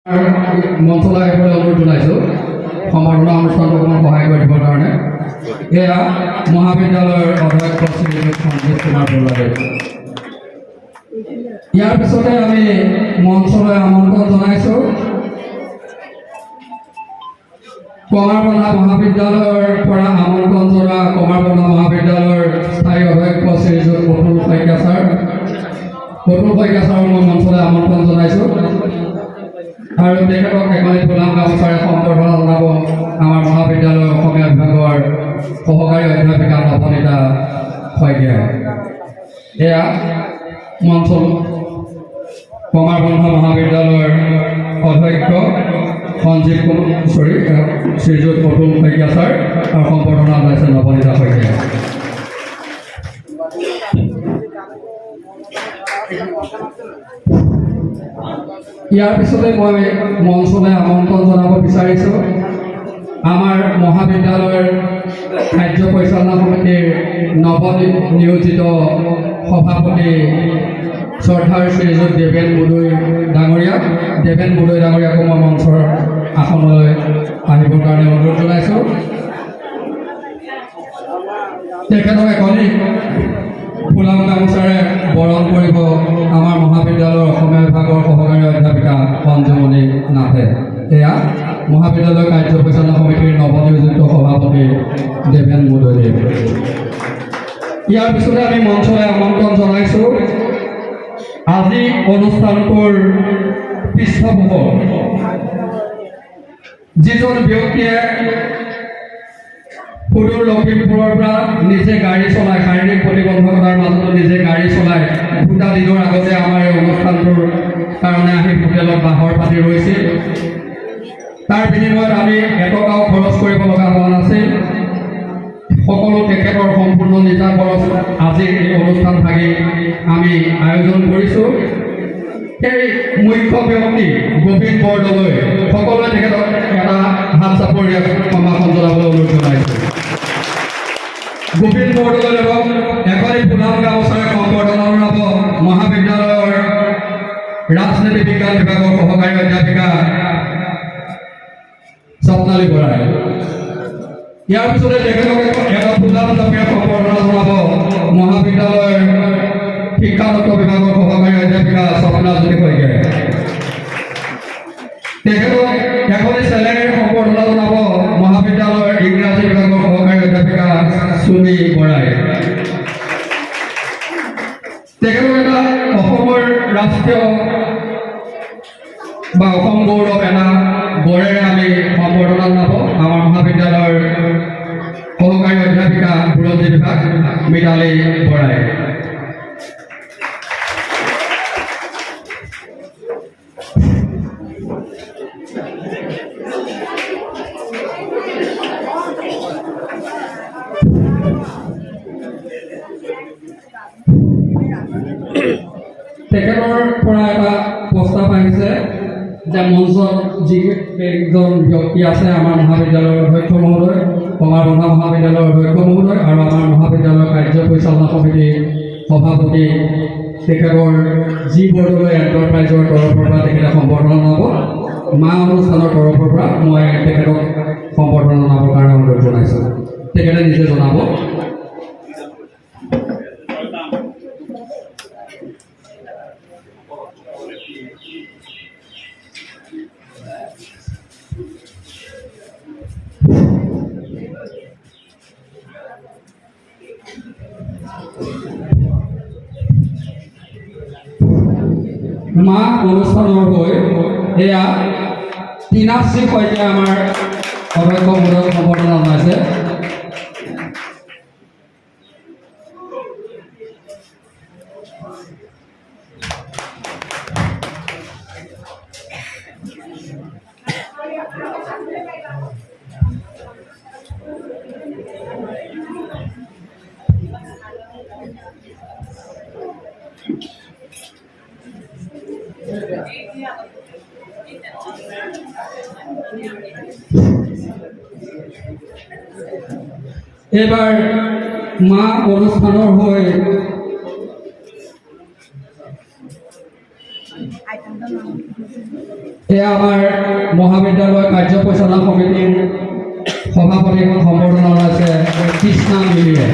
মঞ্চলৈ আহিবলৈ অনুৰোধ জনাইছোঁ সম্বৰ্ধনা অনুষ্ঠানটো অকণমান সহায় কৰি দিবৰ কাৰণে। এয়া মহাবিদ্যালয়ৰ অধ্যক্ষ শ্ৰী সঞ্জীৱ কুমাৰ বৰুৱাদেৱ। ইয়াৰ পিছতে আমি মঞ্চলৈ আমন্ত্ৰণ জনাইছোঁ কমাৰবন্ধা মহাবিদ্যালয়ৰ পৰা আমন্ত্ৰণ জনোৱা কমাৰবন্ধা মহাবিদ্যালয়ৰ স্থায়ী অধ্যক্ষ শ্ৰীযুত অতুল শইকীয়া ছাৰ। অতুল শইকীয়া ছাৰক মই মঞ্চলৈ আমন্ত্ৰণ জনাইছোঁ আৰু তেখেতক এখনি ফুলাম গামোচাৰে সম্বৰ্ধনা জনাব আমাৰ মহাবিদ্যালয়ৰ অসমীয়া বিভাগৰ সহকাৰী অধ্যাপিকা নৱনীতা শইকীয়া। এয়া মঞ্চ কমাৰবন্ধা মহাবিদ্যালয়ৰ অধ্যক্ষ সঞ্জীৱ শ্ৰীযুত অতুল শইকীয়া ছাৰ আৰু সম্বৰ্ধনা জনাইছে নৱনীতা শইকীয়া। ইয়াৰ পিছতে মই মঞ্চলৈ আমন্ত্ৰণ জনাব বিচাৰিছোঁ আমাৰ মহাবিদ্যালয়ৰ কাৰ্য পৰিচালনা সমিতিৰ নৱনিয়োজিত সভাপতি শ্ৰদ্ধাৰ শ্ৰীযুত দেৱেন বুদৈ ডাঙৰীয়াক। দেৱেন বুদৈ ডাঙৰীয়াকো মই মঞ্চৰ আসনলৈ আহিবৰ কাৰণে অনুৰোধ জনাইছোঁ। তেখেতক এখনি ফুলাম গামোচাৰে বৰণ কৰিব আমাৰ মহাবিদ্যালয়ৰ অসমীয়া বিভাগৰ সহকাৰী অধ্যাপিকা পঞ্জুমণি নাথে। এয়া মহাবিদ্যালয়ৰ কাৰ্য পৰিচালনা সমিতিৰ নৱনিয়োজিত সভাপতি দেৱেন বুদৈদেৱ। ইয়াৰ পিছতে আমি মঞ্চলৈ আমন্ত্ৰণ জনাইছোঁ আজি অনুষ্ঠানটোৰ পৃষ্ঠপোষক যিজন ব্যক্তিয়ে সুদূৰ লখিমপুৰৰ পৰা নিজে গাড়ী চলাই শাৰীৰিক প্ৰতিবন্ধকতাৰ মাজতো নিজে গাড়ী চলাই দুটা দিনৰ আগতে আমাৰ এই অনুষ্ঠানটোৰ কাৰণে আহি হোটেলত বাহৰ পাতি ৰৈছিল। তাৰ বিনিময়ত আমি এটকাও খৰচ কৰিব লগা হোৱা নাছিল। সকলো তেখেতৰ সম্পূৰ্ণ নিজা খৰচ আজিৰ এই অনুষ্ঠান ভাগি আমি আয়োজন কৰিছোঁ। সেই মুখ্য ব্যক্তি গোবিন বৰদলৈ সকলোৱে তেখেতক এটা হাত চাপৰি সম্ভাষণ জনাবলৈ অনুৰোধ জনাইছোঁ। গোবিন বৰদলৈদেৱক এখনি ফুলাম গামোচাৰে সম্বৰ্ধনা জনাব মহাবিদ্যালয়ৰ ৰাজনীতি বিজ্ঞান বিভাগৰ সহকাৰী অধ্যাপিকা স্বপ্নালী বৰাই। ইয়াৰ পিছতে তেখেতক এটা ফুলাম জাপিৰে সম্বৰ্ধনা জনাব মহাবিদ্যালয়ৰ শিক্ষাতত্ত্ব বিভাগৰ সহকাৰী অধ্যাপিকা স্বপ্নাজ্যোতি শইকীয়াই। তেখেতক এখনি চেলেঙেৰে সম্বৰ্ধনা জনাব মহাবিদ্যালয়ৰ ইংৰাজী বিভাগৰ সহকাৰী অধ্যাপিকা চুমি বৰাই। তেখেতক এটা অসমৰ ৰাষ্ট্ৰীয় বা অসম গৌৰৱ এটা গড়েৰে আমি সম্বৰ্ধনা জনাব আমাৰ মহাবিদ্যালয়ৰ সহকাৰী অধ্যাপিকা বুৰঞ্জী বিভাগ মৃণালী বৰাই। তেখেতৰ পৰা এটা প্ৰস্তাৱ আহিছে যে মঞ্চত যিকেইজন ব্যক্তি আছে আমাৰ মহাবিদ্যালয়ৰ অধ্যক্ষ মহোদয়, কমাৰবন্ধা মহাবিদ্যালয়ৰ অধ্যক্ষ মহোদয় আৰু আমাৰ মহাবিদ্যালয়ৰ কাৰ্য পৰিচালনা সমিতিৰ সভাপতি তেখেতৰ জি বৰদলৈ এণ্টাৰপ্ৰাইজৰ তৰফৰ পৰা তেখেতে সম্বৰ্ধনা জনাব। মা অনুষ্ঠানৰ তৰফৰ পৰা মই তেখেতক সম্বৰ্ধনা জনাবৰ কাৰণে অনুৰোধ জনাইছোঁ। তেখেতে নিজে জনাব। মা অনুষ্ঠানৰ হৈ এয়া টিনাশ্ৰী শইকীয়া আমাৰ অধ্যক্ষ মহোদয়ক সম্বৰ্ধনা জনাইছে। এবাৰ মা অনুষ্ঠানৰ হৈ এয়া আমাৰ মহাবিদ্যালয় কাৰ্য পৰিচালনা সমিতিৰ সভাপতি সম্বৰ্ধনা আছে কৃষ্ণা মিলিয়ে।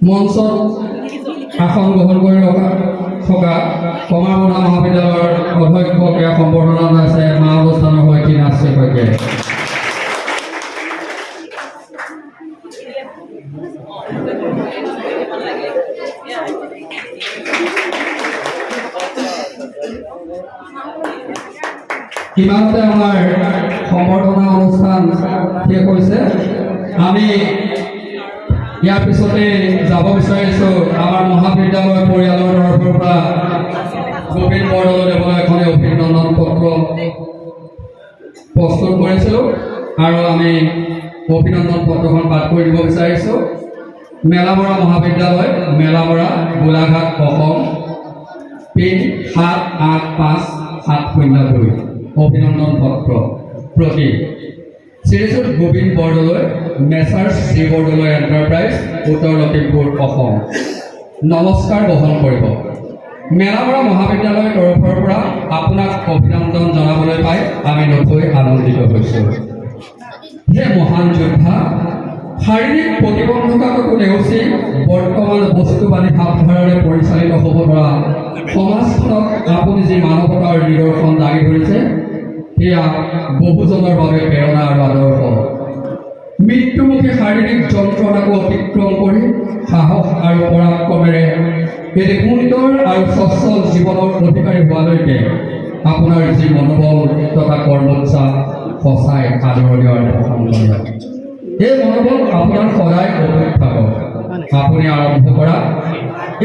মঞ্চত আসন গ্ৰহণ কৰি থকা কমাৰবন্ধা মহাবিদ্যালয়ৰ অধ্যক্ষকে সম্বৰ্ধনা জনাইছে মা অনুষ্ঠানৰ সৈতে নাচে সৈতে। ইমানতে আমাৰ সম্বৰ্ধনা অনুষ্ঠান শেষ হৈছে। আমি ইয়াৰ পিছতে যাব বিচাৰিছোঁ আমাৰ মহাবিদ্যালয় পৰিয়ালৰ তৰফৰ পৰা গোবিন্দ বৰদলৈদেৱলৈ এখন অভিনন্দন পত্ৰ প্ৰস্তুত কৰিছিলোঁ আৰু আমি অভিনন্দন পত্ৰখন পাঠ কৰি দিব বিচাৰিছোঁ। মেলামৰা মহাবিদ্যালয়, মেলামৰা, গোলাঘাট, অসম, পিন 785-702 অভিনন্দন পত্ৰ প্ৰতি শ্ৰীযুত গোবিন্দ বৰদলৈ, মেচাৰ্ছ শ্ৰী বৰদলৈ এণ্টাৰপ্ৰাইজ, উত্তৰ লখিমপুৰ, অসম। নমস্কাৰ বহন কৰিব। মেলামৰা মহাবিদ্যালয়ৰ তৰফৰ পৰা আপোনাক অভিনন্দন জনাবলৈ পাই আমি নথৈ আনন্দিত হৈছোঁ। হে মহান যোদ্ধা, শাৰীৰিক প্ৰতিবন্ধকতাকো নেওচি বৰ্তমান বস্তু বাণী ভাৱধাৰাৰে পৰিচালিত হ'ব পৰা সমাজখনক আপুনি যি মানৱতাৰ নিদৰ্শন দাঙি ধৰিছে, সেয়া বহুজনৰ বাবে প্ৰেৰণা আৰু আদৰ্শ। মৃত্যুমুখী শাৰীৰিক যন্ত্ৰণাকো অতিক্ৰম কৰি সাহস আৰু পৰাক্ৰমেৰে এটি সুন্দৰ আৰু সচ্ছল জীৱনৰ অধিকাৰী হোৱালৈকে আপোনাৰ যি মনোবল তথা কৰ্মোৎসাহ সঁচাই আদৰণীয় আৰু প্ৰশংসনীয়। এই মনোবল আপোনাৰ সদায় অটুট থাকক। আপুনি আৰম্ভ কৰা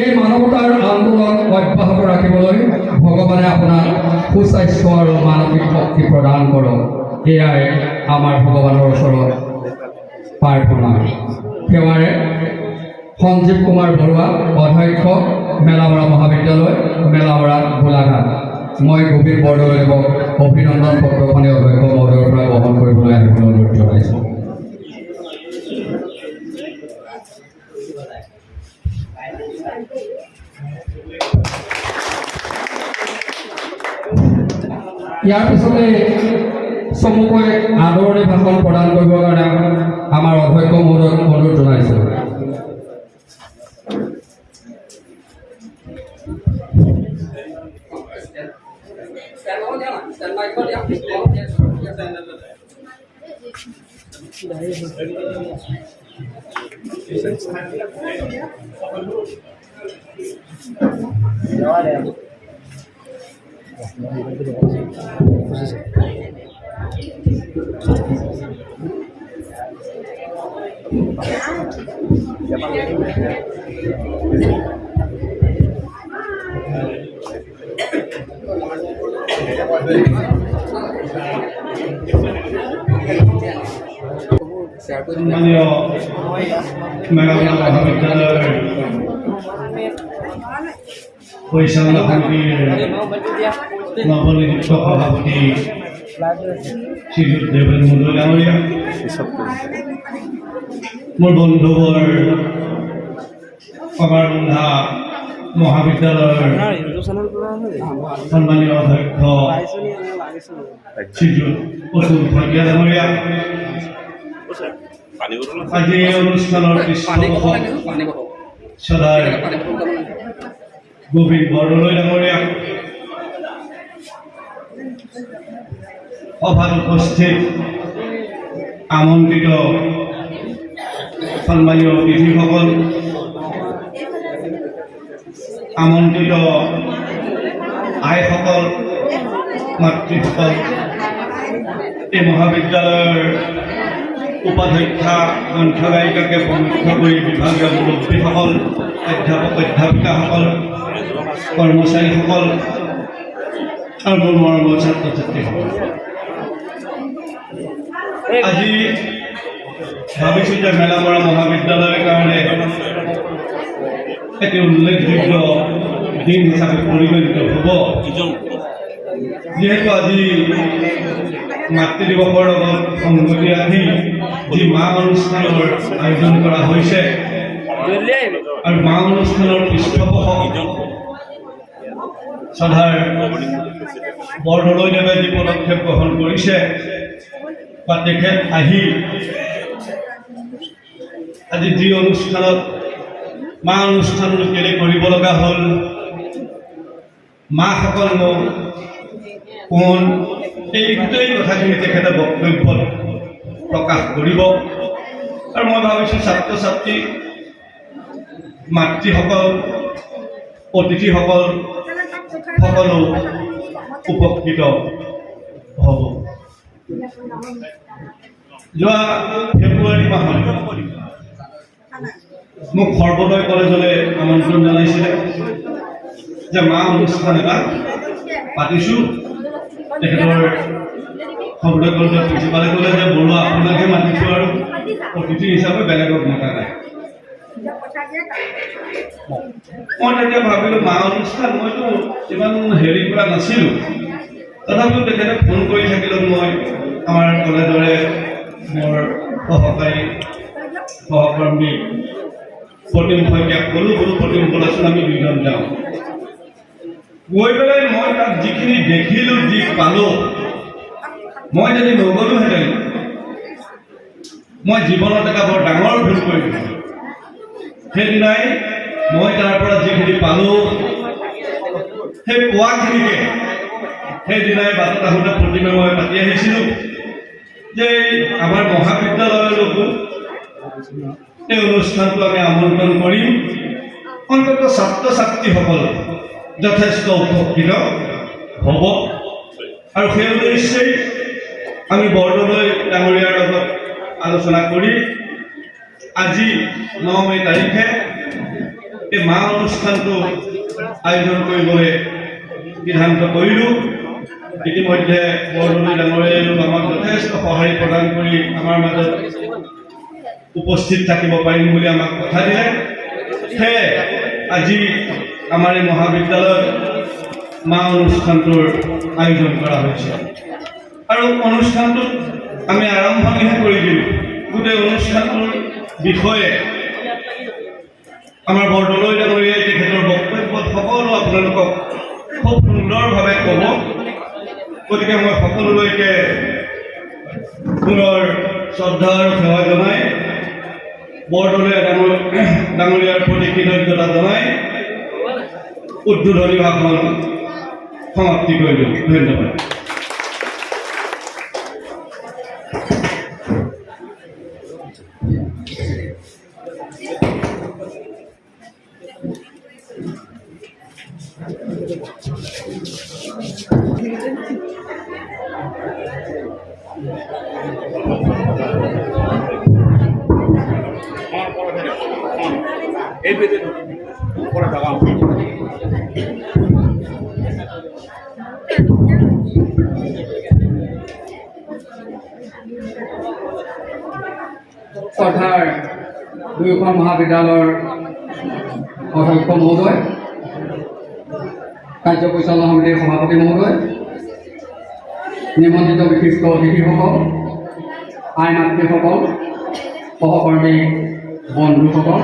এই মানৱতাৰ আন্দোলন অব্যাহত ৰাখিবলৈ ভগৱানে আপোনাক সুস্বাস্থ্য আৰু মানসিক শক্তি প্ৰদান কৰক। এয়াই আমাৰ ভগৱানৰ ওচৰত প্ৰাৰ্থনা। সেৱাৰে সঞ্জীৱ কুমাৰ বৰুৱা, অধ্যক্ষ, মেলামৰা মহাবিদ্যালয়, মেলামৰা, গোলাঘাট। মই গোবিন্দ বৰদলৈদেৱক অভিনন্দন পত্ৰখনে অধ্যক্ষ মহোদয়ৰ পৰা গ্ৰহণ কৰিবলৈ আহিবলৈ অনুৰোধ জনাইছোঁ। ইয়াৰ পিছতে চমুকৈ আদৰণি ভাষণ প্ৰদান কৰিবৰ কাৰণে আমাৰ অধ্যক্ষ মহোদয়ক অনুৰোধ জনাইছোঁ। সম্মানীয় মেলামৰা মহাবিদ্যালয়ৰ পৰিচালনা সমিতিৰ নৱনিযুক্ত সভাপতি শ্ৰীযুত দেৱেন মুদৈ ডাঙৰীয়া, মোৰ বন্ধুবৰ কমাৰবন্ধা মহাবিদ্যালয়ৰ সন্মানীয় অধ্যক্ষ শ্ৰীযুত অতুল শইকীয়া ডাঙৰীয়া, আজি এই অনুষ্ঠানৰ পৃষ্ঠপোষক সদায় গোবিন্দ বৰদলৈ ডাঙৰীয়া, সভাত উপস্থিত আমন্ত্ৰিত সন্মানীয় অতিথিসকল, আমন্ত্ৰিত আইসকল, মাতৃসকল, এই মহাবিদ্যালয়ৰ উপাধ্যক্ষা কণ্ঠগায়িকাকে প্ৰমুখ কৰি বিভাগীয় মুৰব্বীসকল, অধ্যাপক অধ্যাপিকাসকল, কৰ্মচাৰীসকল আৰু মোৰ মৰমৰ ছাত্ৰ ছাত্ৰীসকল, আজি ভাবিছোঁ যে মেলামৰা মহাবিদ্যালয়ৰ কাৰণে এটি উল্লেখযোগ্য দিন হিচাপে পৰিগণিত হ'ব। যিহেতু আজি মাতৃ দিৱসৰ লগত সংগতি ৰাখি যি মা অনুষ্ঠানৰ আয়োজন কৰা হৈছে আৰু মা অনুষ্ঠানৰ পৃষ্ঠপোষক শ্ৰদ্ধাৰ বৰদলৈদেৱে যি পদক্ষেপ গ্ৰহণ কৰিছে বা তেখেত আহি আজি যি অনুষ্ঠানত মা অনুষ্ঠান কেলে কৰিব লগা হ'ল, মাসকল কোন, এই গোটেই কথাখিনি তেখেতে বক্তব্যত প্ৰকাশ কৰিব। আৰু মই ভাবিছোঁ ছাত্ৰ ছাত্ৰী, মাতৃসকল, অতিথিসকল সকলো উপকৃত হ'ব। যোৱা ফেব্ৰুৱাৰী মাহত মোক সৰ্বদয় কলেজলৈ আমন্ত্ৰণ জনাইছিলে যে মা অনুষ্ঠান এটা পাতিছোঁ। তেখেতৰ সৰ্বদয় কলেজৰ প্ৰিন্সিপালে ক'লে যে বৰুৱা আপোনাকহে মাতিছোঁ আৰু অতিথি হিচাপে বেলেগক মতা নাই। মই তেতিয়া ভাবিলোঁ মা অনুষ্ঠান মইতো ইমান হেৰি কৰা নাছিলোঁ, তথাপিও তেখেতে ফোন কৰি থাকিলত মই আমাৰ কলেজৰে মোৰ সহকৰ্মী প্ৰতিম শইকীয়াক ক'লোঁ, প্ৰতিম বলাচোন আমি দুইজন যাওঁ। গৈ পেলাই মই তাত যিখিনি দেখিলোঁ, যি পালোঁ, মই যদি নগ'লোহেঁতেন মই জীৱনত এটা বৰ ডাঙৰ ভুল কৰি দিলোঁ। সেইদিনাই মই তাৰ পৰা যিখিনি পালোঁ, সেই পোৱাখিনিকে সেইদিনাই বাটত আহোঁতে প্ৰতিমে মই পাতি আহিছিলোঁ যে আমাৰ মহাবিদ্যালয়লৈকো এই অনুষ্ঠানটো আমি আমন্ত্ৰণ কৰিম, অন্ততঃ ছাত্ৰ ছাত্ৰীসকল যথেষ্ট উপকৃত হ'ব। আৰু সেই উদ্দেশ্যেই আমি বৰদলৈ ডাঙৰীয়াৰ লগত আলোচনা কৰি আজি 9 মে' তাৰিখে এই মা অনুষ্ঠানটো আয়োজন কৰিবলৈ সিদ্ধান্ত কৰিলোঁ। ইতিমধ্যে বৰদলৈ ডাঙৰীয়াইও আমাক যথেষ্ট সঁহাৰি প্ৰদান কৰি আমাৰ মাজত উপস্থিত থাকিব পাৰিম বুলি আমাক কথা দিলে। সেয়ে আজি আমাৰ এই মহাবিদ্যালয়ত মা অনুষ্ঠানটোৰ আয়োজন কৰা হৈছে। আৰু অনুষ্ঠানটোত আমি আৰম্ভণিহে কৰি দিলোঁ। গোটেই অনুষ্ঠানটোৰ বিষয়ে আমাৰ বৰদলৈ ডাঙৰীয়াই তেখেতৰ বক্তব্যত সকলো আপোনালোকক খুব সুন্দৰভাৱে ক'ব। গতিকে মই সকলোলৈকে পুনৰ শ্ৰদ্ধা আৰু সেৱা জনাই বৰদলৈ ডাঙৰীয়াৰ প্ৰতি কৃতজ্ঞতা জনাই উদ্বোধনী ভাষণ সমাপ্তি কৰিলোঁ। ধন্যবাদ। শ্ৰদ্ধাৰ দুয়োখন মহাবিদ্যালয়ৰ অধ্যক্ষ মহোদয়, কাৰ্য পৰিচালনা সমিতিৰ সভাপতি মহোদয়, নিমন্ত্ৰিত বিশিষ্ট অতিথিসকল, আই মাতৃসকল, সহকৰ্মী বন্ধুসকল,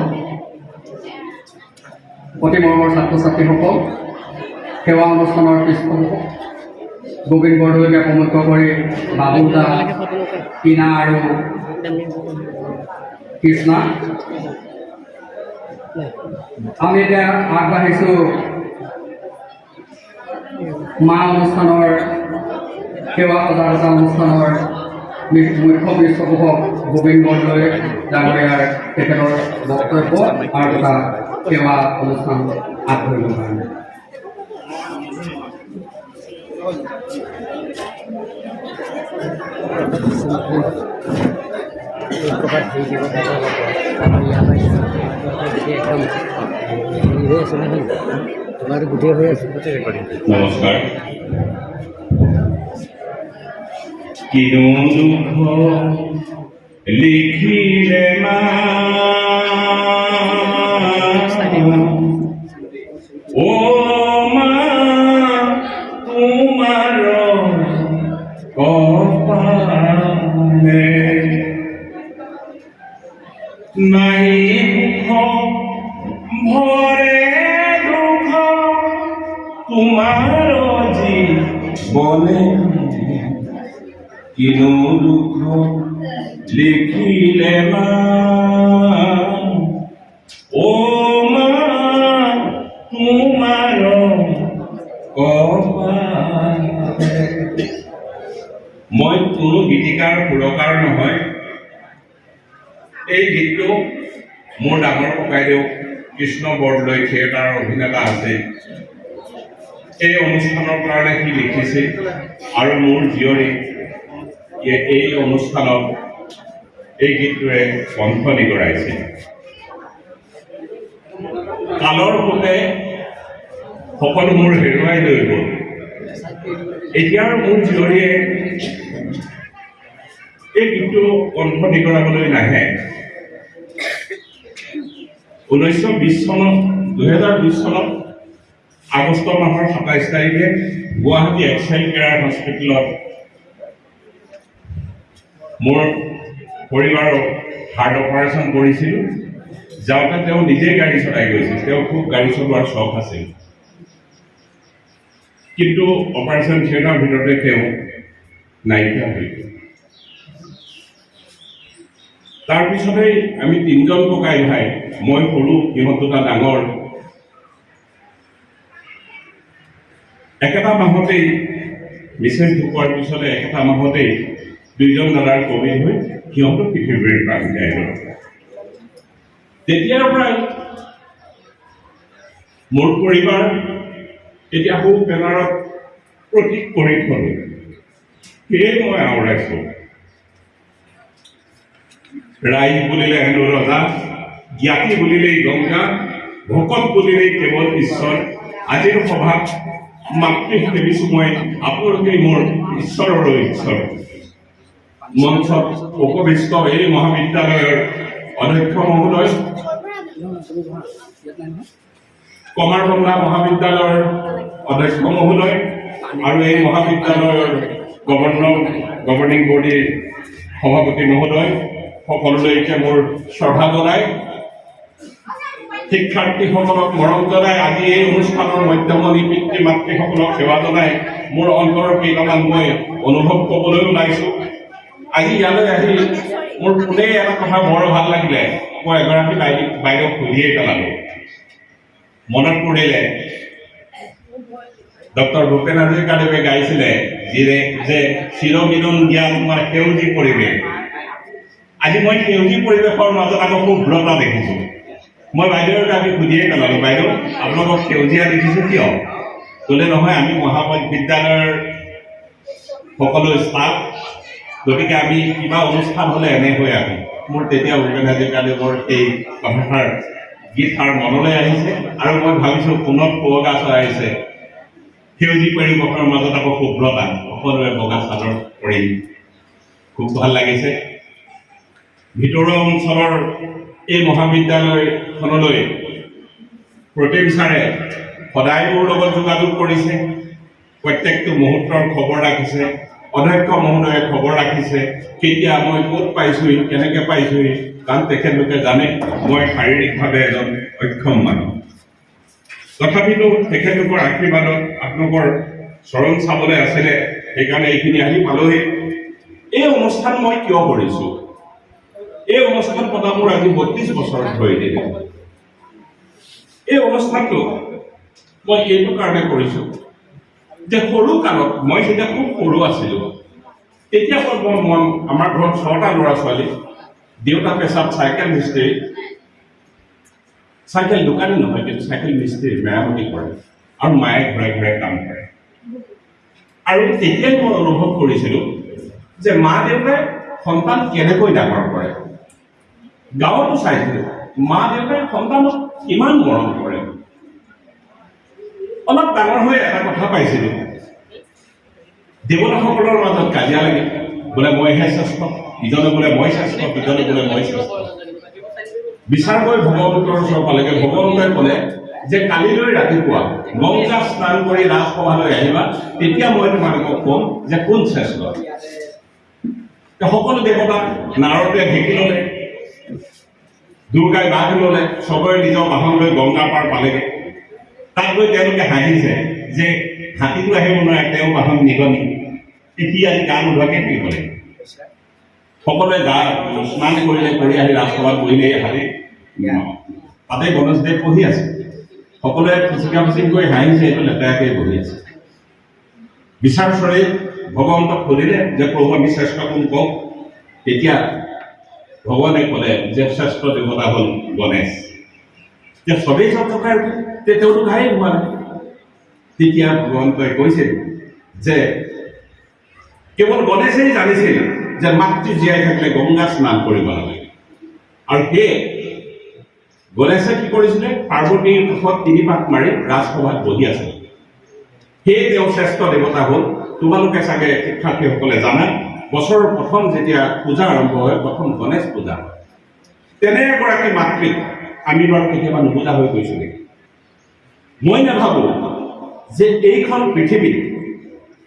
অতি মৰমৰ ছাত্ৰ ছাত্ৰীসকল, সেৱা অনুষ্ঠানৰ পৃষ্ঠপোষক গোবিন্দ বৰদলৈকে প্ৰমুখ কৰি বাবুদা, টিনা আৰু কৃষ্ণা, আমি এতিয়া আগবাঢ়িছোঁ মা অনুষ্ঠানৰ সেৱা সজাগতা অনুষ্ঠানৰ মুখ্য পৃষ্ঠপোষক গোবিন্দ বৰদলৈ ডাঙৰীয়াৰ তেখেতৰ বক্তব্য আৰু এটা সেৱা অনুষ্ঠান আগবাঢ়িবৰ কাৰণে। প্ৰকাশ হৈ দিব তোমাৰ গোটেই হৈ আছে নমস্কাৰ কিনো দুখ লিখিলে মা ও মা তোমাৰ কপালে নাই সুখ ভৰে দুখ তোমাৰ জীৱনে কিনো দুখ লিখিলে মা ও মা তোমাৰ কপালে মই কোনো গীতিকাৰ সুৰকাৰ নহয় এই গীতটো মোৰ ডাঙৰ ককাইদেউ কৃষ্ণ বৰদলৈ থিয়েটাৰৰ অভিনেতা আছে এই অনুষ্ঠানৰ কাৰণে সি লিখিছে আৰু মোৰ জীয়ৰী এই অনুষ্ঠানত এই গীতটোৱে কণ্ঠ নিগৰাইছে কালৰ সোঁতে সকলো মোৰ হেৰুৱাই লৈ গ'ল এতিয়া মোৰ জীয়ৰীয়ে এই গীতটো কণ্ঠ নিগৰাবলৈ নাহে 2020 চনত আগষ্ট মাহৰ 27 তাৰিখে গুৱাহাটী এক্সেল কেয়াৰ হস্পিটেলত মোৰ পৰিবাৰৰ হাৰ্ট অপাৰেশ্যন কৰিছিলোঁ যাওঁতে তেওঁ নিজেই গাড়ী চলাই গৈছিল তেওঁ খুব গাড়ী চলোৱাৰ চখ আছিল কিন্তু অপাৰেশ্যন থিয়েটাৰৰ ভিতৰতে তেওঁ নাইকিয়া হৈ গ'ল তাৰপিছতেই আমি তিনিজন ককাই ভাই মই সৰু সিহঁত দুটা ডাঙৰ একেটা মাহতেই মিছেছ ঢুকোৱাৰ পিছতে একেটা মাহতেই দুইজন দাদাৰ কভিড হৈ সিহঁতো পৃথিৱীৰ প্ৰাণ ত্যাগ গ'ল তেতিয়াৰ পৰাই মোৰ পৰিবাৰ এতিয়া সৌ বেনাৰত প্ৰতীক কৰি থলো সেয়ে মই আওৰাইছোঁ ৰাইজ বুলিলে হেনো ৰজা জ্ঞাতি বুলিলেই গংগা ভকত বুলিলেই কেৱল ঈশ্বৰ আজিৰ সভাত মাতৃ ভাবিছোঁ মই আপোনালোকেই মোৰ ঈশ্বৰৰ ঈশ্বৰ মঞ্চত উপবিষ্ট এই মহাবিদ্যালয়ৰ অধ্যক্ষ মহোদয় কমাৰবন্ধা মহাবিদ্যালয়ৰ অধ্যক্ষ মহোদয় আৰু এই মহাবিদ্যালয়ৰ গভৰ্ণিং বডিৰ সভাপতি মহোদয় সকলোলৈকে মোৰ শ্ৰদ্ধা জনাই শিক্ষাৰ্থীসকলক মৰম জনাই আজি এই অনুষ্ঠানৰ মধ্যমণি পিতৃ মাতৃসকলক সেৱা জনাই মোৰ অন্তৰৰ কেইটামান মই অনুভৱ ক'বলৈ ওলাইছোঁ আজি ইয়ালৈ আহি মোৰ পোনেই এটা কথা বৰ ভাল লাগিলে মই এগৰাকী বাইদেউক সুধিয়েই পেলালোঁ মনত পৰিলে ডক্টৰ ভূপেন হাজৰিকাদেৱে গাইছিলে যে চিৰবিদুন জ্ঞান তোমাৰ সেউজী পৰিৱেশ আজি মই সেউজী পৰিৱেশৰ মাজত আকৌ শুভ্ৰতা দেখিছোঁ মই বাইদেউক আমি সুধিয়েই পেলালোঁ বাইদেউ আপোনালোকক সেউজীয়া দেখিছোঁ কিয় ক'লে নহয় আমি মহাবিদ্যালয়ৰ সকলো ষ্টাফ গতিকে আমি কিবা অনুষ্ঠান হ'লে এনে হৈ আহোঁ মোৰ তেতিয়া ভূপেন হাজৰিকাদেৱৰ এই কথাষাৰ গীতষাৰ মনলৈ আহিছে আৰু মই ভাবিছোঁ পুনত শুৱগা চৰাইছে সেউজী পৰিৱেশৰ মাজত আকৌ শুভ্ৰতা সকলোৱে বগা চাদৰ কৰি খুব ভাল লাগিছে ভিতৰুৱা অঞ্চলৰ এই মহাবিদ্যালয়খনলৈ প্ৰতিম ছাৰে সদায় মোৰ লগত যোগাযোগ কৰিছে প্ৰত্যেকটো মুহূৰ্তৰ খবৰ ৰাখিছে অধ্যক্ষ মহোদয়ে খবৰ ৰাখিছে কেতিয়া মই ক'ত পাইছোঁহি কেনেকৈ পাইছোঁহি কাৰণ তেখেতলোকে জানে মই শাৰীৰিকভাৱে এজন অক্ষম মানুহ তথাপিতো তেখেতলোকৰ আশীৰ্বাদত আপোনালোকৰ চৰণ চাবলৈ আছিলে সেইকাৰণে এইখিনি আহি পালোহি এই অনুষ্ঠান মই কিয় কৰিছোঁ এই অনুষ্ঠান পতা মোৰ আজি 32 বছৰত হৈ দিলে এই অনুষ্ঠানটো মই এইটো কাৰণে কৰিছোঁ যে সৰু কালত মই যেতিয়া খুব সৰু আছিলোঁ তেতিয়া আমাৰ ঘৰত 6টা ল'ৰা ছোৱালী দেউতা পেছাত চাইকেল মিস্ত্ৰী চাইকেল দোকানী নহয় কিন্তু চাইকেল মিস্ত্ৰী মেৰামতি কৰে আৰু মায়ে ঘৰে ঘৰে কাম কৰে আৰু তেতিয়াই মই অনুভৱ কৰিছিলোঁ যে মা দেউতাই সন্তান কেনেকৈ ডাঙৰ কৰে গাঁৱতো চাইছিলোঁ মা দেউতাই সন্তানক কিমান মৰম কৰে। অলপ ডাঙৰ হৈ এটা কথা পাইছিলোঁ, দেৱতাসকলৰ মাজত কাজিয়া লাগে, বোলে মইহে শ্ৰেষ্ঠ, ইজনে বোলে মই শ্ৰেষ্ঠ, ইজনে বোলে মই শ্ৰেষ্ঠ। বিচাৰ কৰি ভগৱন্তৰ ওচৰ পালেগে। ভগৱন্তই ক'লে যে কালিলৈ ৰাতিপুৱা গংগা স্নান কৰি ৰাজসভালৈ আহিবা, তেতিয়া মই তোমালোকক ক'ম যে কোন শ্ৰেষ্ঠ। সকলো দেৱতা, নাৰদে ঢেঁকী ল'লে, দুৰ্গাই বাঘ ল'লে, চবৰে নিজৰ বাহন লৈ গংগা পাৰ পালেগে। তাত গৈ তেওঁলোকে হাঁহিছে যে হাতীটো আহিব নোৱাৰে, তেওঁ বাহন নিগনি, সি আজি গা নোধোৱাকে কি কৰে। সকলোৱে গা স্নান কৰিলে, কৰি আহি ৰাজসভাত বহিলে। হাতী তাতে গণেশদেৱ বহি আছে, সকলোৱে ফুচুকা ফুচুকি কৰি হাঁহিছে, এইটো লেতেৰাকৈ বহি আছে। বিচাৰ চৰে ভগৱন্তক সুধিলে যে প্ৰভু আমি শ্ৰেষ্ঠ কোন কওক। তেতিয়া ভগৱানে ক'লে যে শ্ৰেষ্ঠ দেৱতা হ'ল গণেশ। যে চবেই চব টকাৰ তেওঁতো ঘাই হোৱা নাই। তেতিয়া ভগৱন্তই কৈছিল যে কেৱল গণেশেই জানিছিল যে মাতৃ জীয়াই থাকিলে গংগা স্নান কৰিব নালাগে। আৰু সেয়ে গণেশে কি কৰিছিলে, পাৰ্বতীৰ কাষত 3 পাক মাৰি ৰাজসভাত বহি আছিল। সেয়ে তেওঁ শ্ৰেষ্ঠ দেৱতা হ'ল। তোমালোকে চাগে শিক্ষাৰ্থীসকলে জানা, বছৰৰ প্ৰথম যেতিয়া পূজা আৰম্ভ হয়, প্ৰথম গণেশ পূজা হয়। তেনে এগৰাকী মাতৃক আমি বাৰু কেতিয়াবা নুবুজা হৈ গৈছো নেকি? মই নাভাবোঁ যে এইখন পৃথিৱীত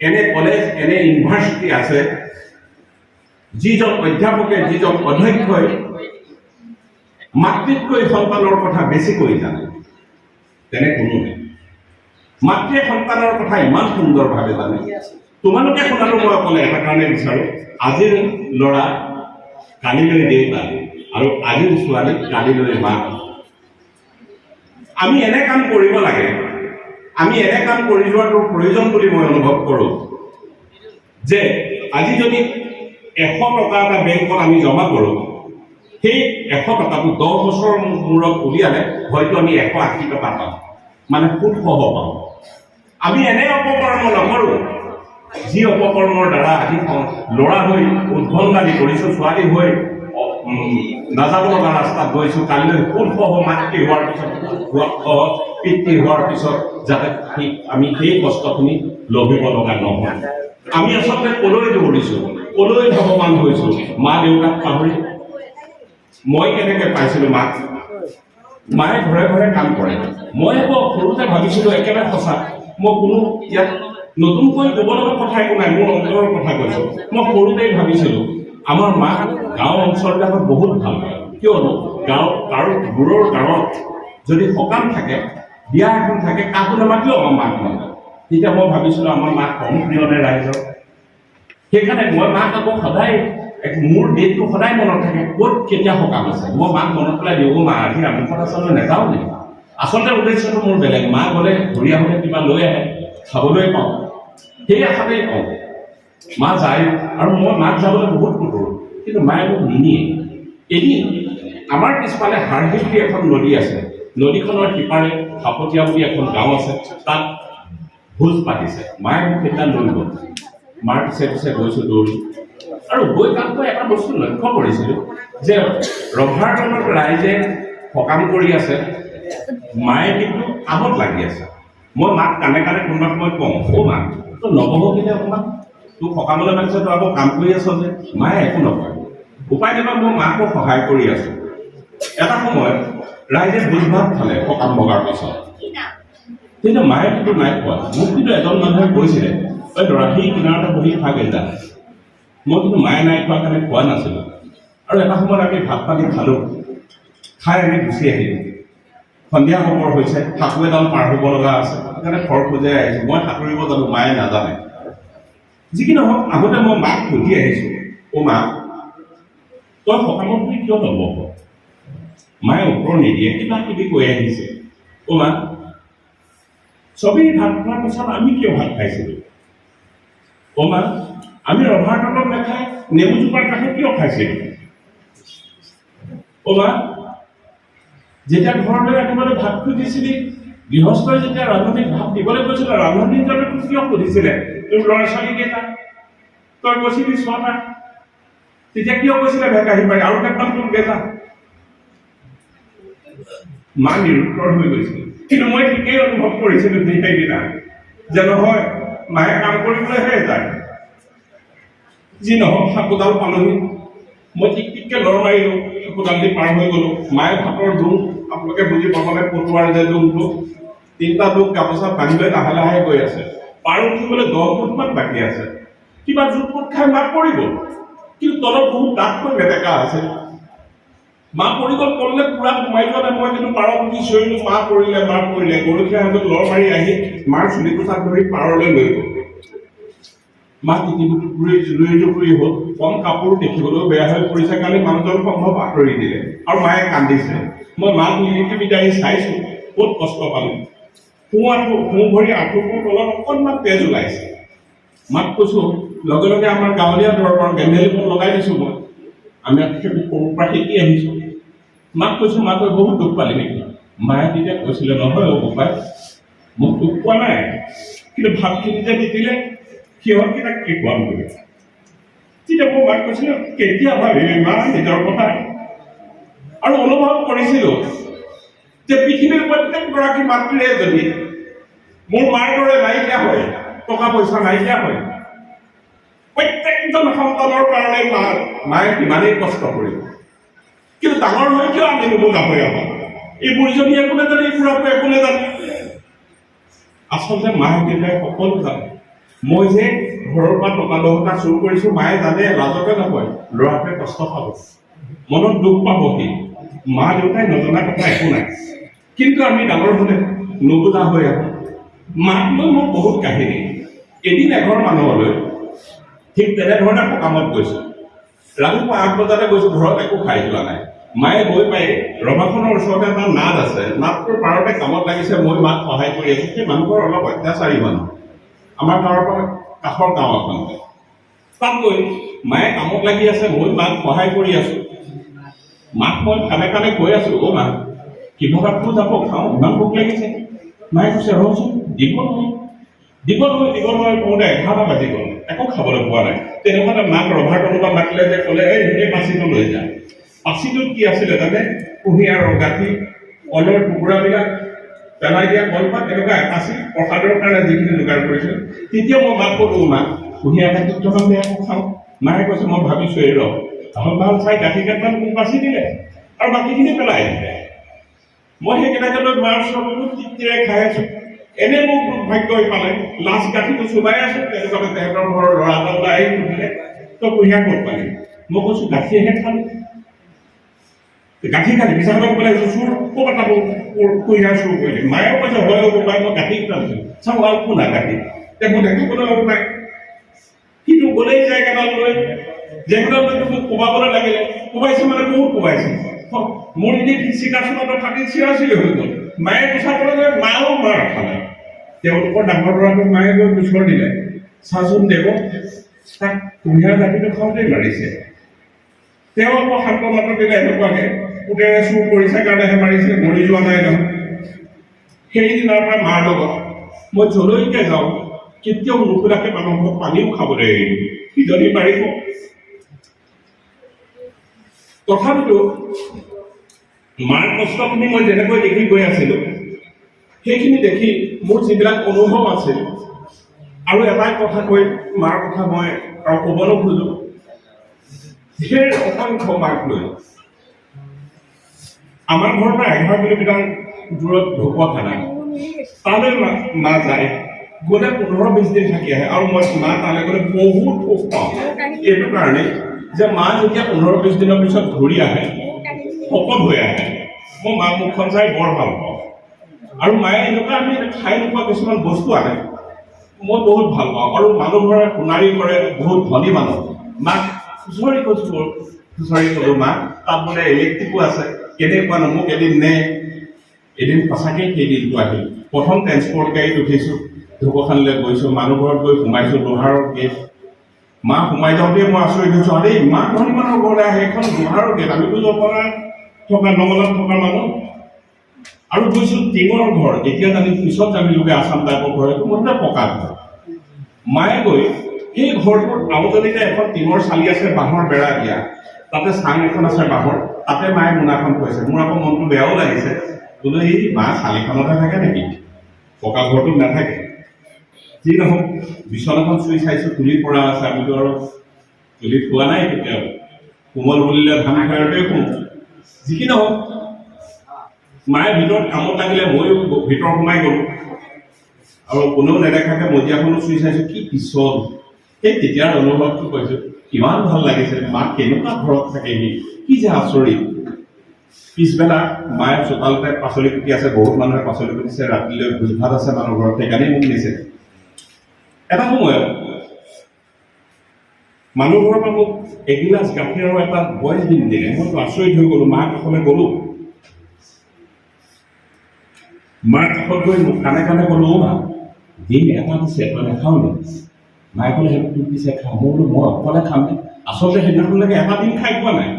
এনে কলেজ, এনে ইউনিভাৰ্চিটি আছে যিজন অধ্যাপকে, যিজন অধ্যক্ষই মাতৃতকৈ সন্তানৰ কথা বেছিকৈ জানে। তেনে কোনো নাই। মাতৃয়ে সন্তানৰ কথা ইমান সুন্দৰভাৱে জানে। তোমালোকে শুনালো মই অকলে এটা কাৰণে বিচাৰোঁ, আজিৰ ল'ৰা কালিলৈ দেউতা আৰু আজিৰ ছোৱালী কালিলৈ মাক। আমি এনে কাম কৰিব লাগে, আমি এনে কাম কৰি যোৱাটো প্ৰয়োজন বুলি মই অনুভৱ কৰোঁ যে আজি যদি 100 টকা এটা বেংকত আমি জমা কৰোঁ, সেই 100 টকাটো 10 বছৰৰ মূৰত উলিয়ালে হয়তো আমি 180 টকা পাম, মানে সুদসহ পাম। আমি এনে অপকৰ্ম নকৰোঁ যি অপকৰ্মৰ দ্বাৰা আজি ল'ৰা হৈ উদ্ভণ্ডালি কৰিছোঁ, ছোৱালী হৈ নাযাব লগা ৰাস্তাত গৈছোঁ, কালিলৈ সুদসহ মাতৃ হোৱাৰ পিছত, সুদসহ পিতৃ হোৱাৰ পিছত যাতে আমি সেই কষ্টখিনি লভিব লগা নহয়। আমি আচলতে কলৈ দৌৰিছোঁ, কলৈ ভগৱান হৈছোঁ, মা দেউতাক পাহৰি। মই কেনেকৈ পাইছিলোঁ মাক? মায়ে ঘৰে ঘৰে কাম কৰে। মই আকৌ সৰুতে ভাবিছিলোঁ, একেবাৰে সঁচা, মই কোনো ইয়াত নতুনকৈ ক'ব লগা কথা একো নাই, মোৰ অন্তৰৰ কথা কৈছোঁ। মই সৰুতেই ভাবিছিলোঁ আমাৰ মা গাঁও অঞ্চলবিলাকত বহুত ভাল পায়, কিয়নো গাঁৱত কাৰো দূৰৰ গাঁৱত যদি সকাম থাকে, বিয়া এখন থাকে, কাকো নামাতিও আমাৰ মাক নামাতে। তেতিয়া মই ভাবিছিলোঁ আমাৰ মাক কম প্ৰিয়নে ৰাইজৰ। সেইকাৰণে মই মাক আকৌ সদায়, মোৰ ডেটটো সদায় মনত থাকে, ক'ত কেতিয়া সকাম আছে। মই মাক মনত পেলাই দিওঁ, মা আজি আমুকত আচলতে নাযাওঁ নেকি? আচলতে উদ্দেশ্যটো মোৰ বেলেগ। মা গ'লে ঘূৰি আহোঁতে কিবা লৈ আহে, খাবলৈ পাওঁ, সেই আশাতেই কওঁ। মা যায় আৰু মই মাক যাবলৈ বহুত কৰোঁ, কিন্তু মায়ে মোক নিনিয়ে। এদিন আমাৰ পিছফালে হাৰহিল বুলি এখন নদী আছে, নদীখনৰ সিপাৰে সাপতীয়া বুলি এখন গাঁও আছে, তাত ভোজ পাতিছে। মায়ে মোক সেইদিনা লৈ গ'ল। মাৰ পিছে পিছে গৈছোঁ দৌৰি, আৰু গৈ কামকৈ এটা বস্তু লক্ষ্য কৰিছিলোঁ যে ৰভাৰ তলত ৰাইজে সকাম কৰি আছে, মায়ে কিন্তু কামত লাগি আছে। মই মাক কাণে কাণে কোনোবা সময়ত কওঁ, অ' মা তই নবহকিলে অকণমান, তোক সকামলৈ মাতিছে, তই আকৌ কাম কৰি আছ যে। মায়ে একো নকয়। উপায় নাপায় মই মাকো সহায় কৰি আছোঁ। এটা সময়ত ৰাইজে ভোজ ভাত খালে সকাম ভগাৰ পাছত, কিন্তু মায়ে কিন্তু নাই খোৱা। মোক কিন্তু এজন মানুহে কৈছিলে, ঐ ল'ৰা সেই কিনাৰতে বহি খাগে যা। মই কিন্তু মায়ে নাই খোৱাৰ কাৰণে খোৱা নাছিলোঁ। আৰু এটা সময়ত আমি ভাত পানী খালোঁ, খাই আমি গুচি আহিলোঁ। সন্ধিয়া সময় হৈছে, সাঁকো এডাল পাৰ হ'ব লগা আছে, সেইকাৰণে ঘৰ খোজাই আহিছোঁ। মই সাঁতুৰিব জানো, মায়ে নাজানে। যি কি নহওক, আগতে মই মাক সুধি আহিছোঁ, অ' মা তই সকামত বুলি কিয় নবহ? মায়ে উত্তৰ নিদিয়ে, কিবা কিবি কৈ আহিছে। অ' মা চবেই ভাত খোৱাৰ পিছত আমি কিয় ভাত খাইছিলোঁ? অ' মা আমি ৰভাৰ তলত নাখাই নেমু জোপাৰ কাষত কিয় খাইছিলোঁ? অ' মা যেতিয়া ঘৰলৈ আনিবলৈ ভাত খুজিছিলি, গৃহস্থই যেতিয়া ৰান্ধনীক ভাত দিবলৈ কৈছিলে, ৰান্ধনীজনে তোক কিয় সুধিছিলে তোৰ ল'ৰা ছোৱালী কেইটা? তই কৈছিলি 6টা। তেতিয়া কিয় কৈছিলে ভেকাহি পাৰি আৰু কেইটামান তোক দেতা? মা নিৰুত্তৰ হৈ গৈছিল কিন্তু মই ঠিকেই অনুভৱ কৰিছিলোঁ সেইদিনা যে নহয় মায়ে কাম কৰিবলৈহে যায় যি নহওক সাকোডাল পালোহি মই টিকটিককৈ লৰ মাৰিলোঁ সাকোডাল দি পাৰ হৈ গ'লোঁ মায়ে ভাতৰ দোং আপোনালোকে বুজি পাবনে পটুৱাৰ যে দোংটো 3টা দোং গামোচাত বান্ধি লৈ লাহে লাহে গৈ আছে পাৰ উঠিবলৈ 10 ফুটমান বাকী আছে কিবা জোঁট খাই মা পৰিব কিন্তু তলত বহুত ডাঠকৈ মেটেকা আছে মা পৰি গ'ল পৰলে পুৰা সোমাই যোৱা নাই মই কিন্তু পাৰত উঠি চিঞৰিলোঁ মা পৰিলে গৰখীয়া হাতত লৰ মাৰি আহি মাৰ চুলি কোঠাত ধৰি পাৰলৈ লৈ গ'ল মা জুপুৰি হ'ল কম কাপোৰ দেখিবলৈও বেয়া হৈ পৰিছে কাৰণে মানুহজন সম্ভৱ আঁতৰি দিলে আৰু মায়ে কান্দিছে মই মাক নিৰিকি বিদাৰি চাইছোঁ বহুত কষ্ট পালোঁ সোঁ ভৰি আঁঠুটোৰ তলত অকণমান তেজ ওলাইছে মাক কৈছোঁ লগে লগে আমাৰ গাঁৱলীয়া দৰৱৰ গেন্ধেলিখন লগাই দিছোঁ মই আমি সৰুৰ পৰা শিকি আহিছোঁ মাক কৈছোঁ মা তই বহুত দুখ পালি নেকি মায়ে তেতিয়া কৈছিলে নহয় বোপাই মোক দুখ পোৱা নাই কিন্তু ভাতখিনি যে দিছিলে সিহঁতকেইটাক কি কোৱাম বুলি তেতিয়া মই মাক কৈছিলোঁ কেতিয়া ভাবিবি মা নিজৰ কথা আৰু অনুভৱ কৰিছিলোঁ যে পৃথিৱীৰ প্ৰত্যেকগৰাকী মাতৃয়ে যদি মোৰ মাৰ দৰে নাইকিয়া হয় টকা পইচা নাইকিয়া হয় প্ৰত্যেকজন সন্তানৰ কাৰণে মায়ে সিমানেই কষ্ট কৰিব কিন্তু ডাঙৰ হৈ কিয় আমি নুবুজা হৈ আহোঁ এই বুঢ়ীজনী একো নাজানে এই বুঢ়াটোৱে একো নাজানে আচলতে মায়ে দেউতাই সকলো জানে মই যে ঘৰৰ পৰা টকা 10টা চুৰ কৰিছোঁ মায়ে জানে লাজতে নকয় ল'ৰাটোৱে কষ্ট পাব মনত দুখ পাবহি মা দেউতাই নজনা কথা একো নাই কিন্তু আমি ডাঙৰ হ'লে নুবুজা হৈ আহোঁ মাক লৈ মোৰ বহুত কাহিনী এদিন এঘৰ মানুহলৈ ঠিক তেনেধৰণে সকামত গৈছোঁ ৰাতিপুৱা 8 বজাতে গৈছোঁ ঘৰত একো খাই যোৱা নাই মায়ে গৈ পাই ৰভাখনৰ ওচৰতে এটা নাদ আছে নাদটোৰ পাৰতে কামত লাগিছে মই মাক সহায় কৰি আছোঁ সেই মানুহঘৰ অলপ অত্যাচাৰী মানুহ আমাৰ গাঁৱৰ পৰা কাষৰ গাঁও এখন তাত গৈ মায়ে কামত লাগি আছে মই মাক সহায় কৰি আছোঁ মাক মই কাণে কাণে কৈ আছোঁ অ' মা কিবা কাপটো যাব খাওঁ ইমান ভোক লাগিছে মায়ে কৈছে ৰচোন দিব নহয় কওঁতে 11টা বাজি গ'ল একো খাবলৈ পোৱা নাই তেনেকুৱাতে মাক ৰভাৰ তলৰ পৰা মাতিলে যে ক'লে এই পাচিটো লৈ যা পাচিটোত কি আছিলে জানে কুঁহিয়াৰৰ গাঁঠি কলৰ টুকুৰাবিলাক পেলাই দিয়া কলপাত এনেকুৱা পাচি প্ৰসাদৰ কাৰণে যিখিনি যোগাৰ কৰিছিল তেতিয়া মই মাক ক'লোঁ মা কুঁহিয়াৰ গাঁঠি থকা একো খাওঁ মায়ে কৈছে মই ভাবিছোঁ এই ভাল চাই গাঁঠি কেইটামান মোক বাচি দিলে আৰু বাকীখিনি পেলাই দিলে মই সেইকেইটাকে লৈ মাৰ ওচৰত তৃপ্তিৰে খাই আছোঁ এনে মোক দুৰ্ভাগ্য হৈ পালে লাষ্ট গাঁঠিটো চুবাই আছোঁ তেনেকুৱাতে তেহেঁতৰ ঘৰৰ ল'ৰা এটা আহি সুধিলে তই কুঁহিয়াৰ ক'ত পালি মই কৈছোঁ গাঁঠিহে খালোঁ গাঁঠি খালি বিচাৰ কৰিব পেলাই চুৰ ক'ৰবাত আকৌ কুঁহিয়াৰ চুৰ কৰিলে মায়েও কৈছে হয় বোপাই মই গাঁঠি খালিছোঁ চাওঁ আৰু কোনা গাঁঠি মোৰ দেখিবলৈ হ'ব নাই কিন্তু গ'লেই জেগাডাল লৈ জেগাডাল লৈ মোক কোবাবলৈ লাগিলে কোবাইছে মানে বহুত কোবাইছে মোৰ এনেই চিকাচোনত থাকি চিৰাচিৰি হৈ গ'ল মায়ে কথা ক'লে যে মায়েও মাৰ খালে তেওঁলোকৰ ডাঙৰ ল'ৰাটোক মায়ে গৈ গোচৰ দিলে চাচোন দেৱ তাক কুঁহিয়াৰ গাঁঠিটো খাওঁতেই মাৰিছে তেওঁ আকৌ শান্ত মাত্ৰ দিলে এনেকুৱাকৈ পুতেৰে চুৰ কৰিছে কাৰণেহে মাৰিছে মৰি যোৱা নাই নহয় সেইদিনাৰ পৰা মাৰ লগত মই যলৈকে যাওঁ কেতিয়াও নুসুধাকৈ মানুহক পানীও খাবলৈ এৰিলোঁ কিজনী পাৰিব তথাপিতো মাৰ কষ্টখিনি মই যেনেকৈ দেখি গৈ আছিলোঁ সেইখিনি দেখি মোৰ যিবিলাক অনুভৱ আছিল আৰু এটাই কথা কৈ মাৰ কথা মই আৰু ক'ব নোখোজোঁ ঢেৰ অসংখ্য মাক লৈ আমাৰ ঘৰৰ পৰা 11 কিলোমিটাৰ দূৰত ঢকুৱা থানা তালৈ মা যায় গ'লে 15-20 দিন থাকি আহে আৰু মই মা তালৈ গ'লে বহুত সুখ পাওঁ এইটো কাৰণে যে মা যেতিয়া 15-20 দিনৰ পিছত ঘূৰি আহে শকত হৈ আহে মই মাক মুখখন চাই বৰ ভাল পাওঁ আৰু মায়ে এনেকুৱা আমি খাই নোপোৱা কিছুমান বস্তু আনে মই বহুত ভাল পাওঁ আৰু মানুহ ঘৰে সোণাৰী কৰে বহুত ধনী মানুহ মাক খুচৰি ক'লোঁ মা তাত বোলে ইলেক্ট্ৰিকো আছে কেনেকুৱা ন মোক এদিন এদিন সঁচাকৈ সেই দিনটো আহিল প্ৰথম ট্ৰেন্সপৰ্ট গাড়ীত উঠিছোঁ ঢকুৱাখানালৈ গৈছোঁ মানুহ ঘৰত গৈ সোমাইছোঁ লোহাৰৰ গেট মা সোমাই যাওঁতে মই আচৰিত হৈছোঁ আৰে ইমান ধনী মানুহৰ ঘৰলৈ আহে এখন লোহাৰৰ গেট আমিতো জপৰা থকা নগলাত থকা মানুহ আৰু গৈছোঁ টিঙৰ ঘৰ এতিয়া জানি পিছত জানিলোগৈ আছাম টাইপৰ ঘৰ এইটো মুঠতে পকা ঘৰ মায়ে গৈ সেই ঘৰটোৰ আউজনিতে এখন টিঙৰ চালি আছে বাঁহৰ বেৰা দিয়া তাতে চাং এখন আছে বাঁহৰ, তাতে মায়ে মোনাখন থৈছে। মোৰ আকৌ মনটো বেয়াও লাগিছে, বোলো এই মা চালিখনতে থাকে নেকি, পকা ঘৰটোত নাথাকে। যি নহওক বিচনাখন চুই চাইছোঁ, তুলিৰ পৰা আছে। আমিতো আৰু তুলিত খোৱা নাই কেতিয়াও, কোমল বুলিলে ধান খাৰতে শুওঁ। যি কি নহওক মায়ে ভিতৰত কামত লাগিলে, ময়ো ভিতৰত সোমাই গ'লোঁ আৰু কোনেও নেদেখাকে মজিয়াখনো চুই চাইছোঁ, কি পিছল। সেই তেতিয়াৰ অনুভৱটো কৈছোঁ, কিমান ভাল লাগিছে। মাক কেনেকুৱা ঘৰত থাকেহি, কি যে আচৰিত। পিছবেলা মায়ে চোতালতে পাচলি কুটি আছে, বহুত মানুহে পাচলি কুটিছে, ৰাতিলৈ ভোজ ভাত আছে মানুহ ঘৰত, সেইকাৰণেই মোক নিছে। এটা সময়ত মানুহ ঘৰৰ পৰা মোক এগিলাচ গাখীৰ আৰু এটা বইল ডিম দিলে। মইতো আচৰিত হৈ গ'লোঁ। মাৰ কাষলৈ গ'লোঁ, মাৰ কাষত গৈ মোক কাণে কাণে ক'লোঁ, মা ডিম এটা দিছে, তই নাখাওঁ নি? মায়ে ক'লে, সেইটো তোক দিছে খাওঁ। মই বোলো মই অকলে খাম নে? আচলতে সেইদিনাখনলৈকে এটা ডিম খাই পোৱা নাই।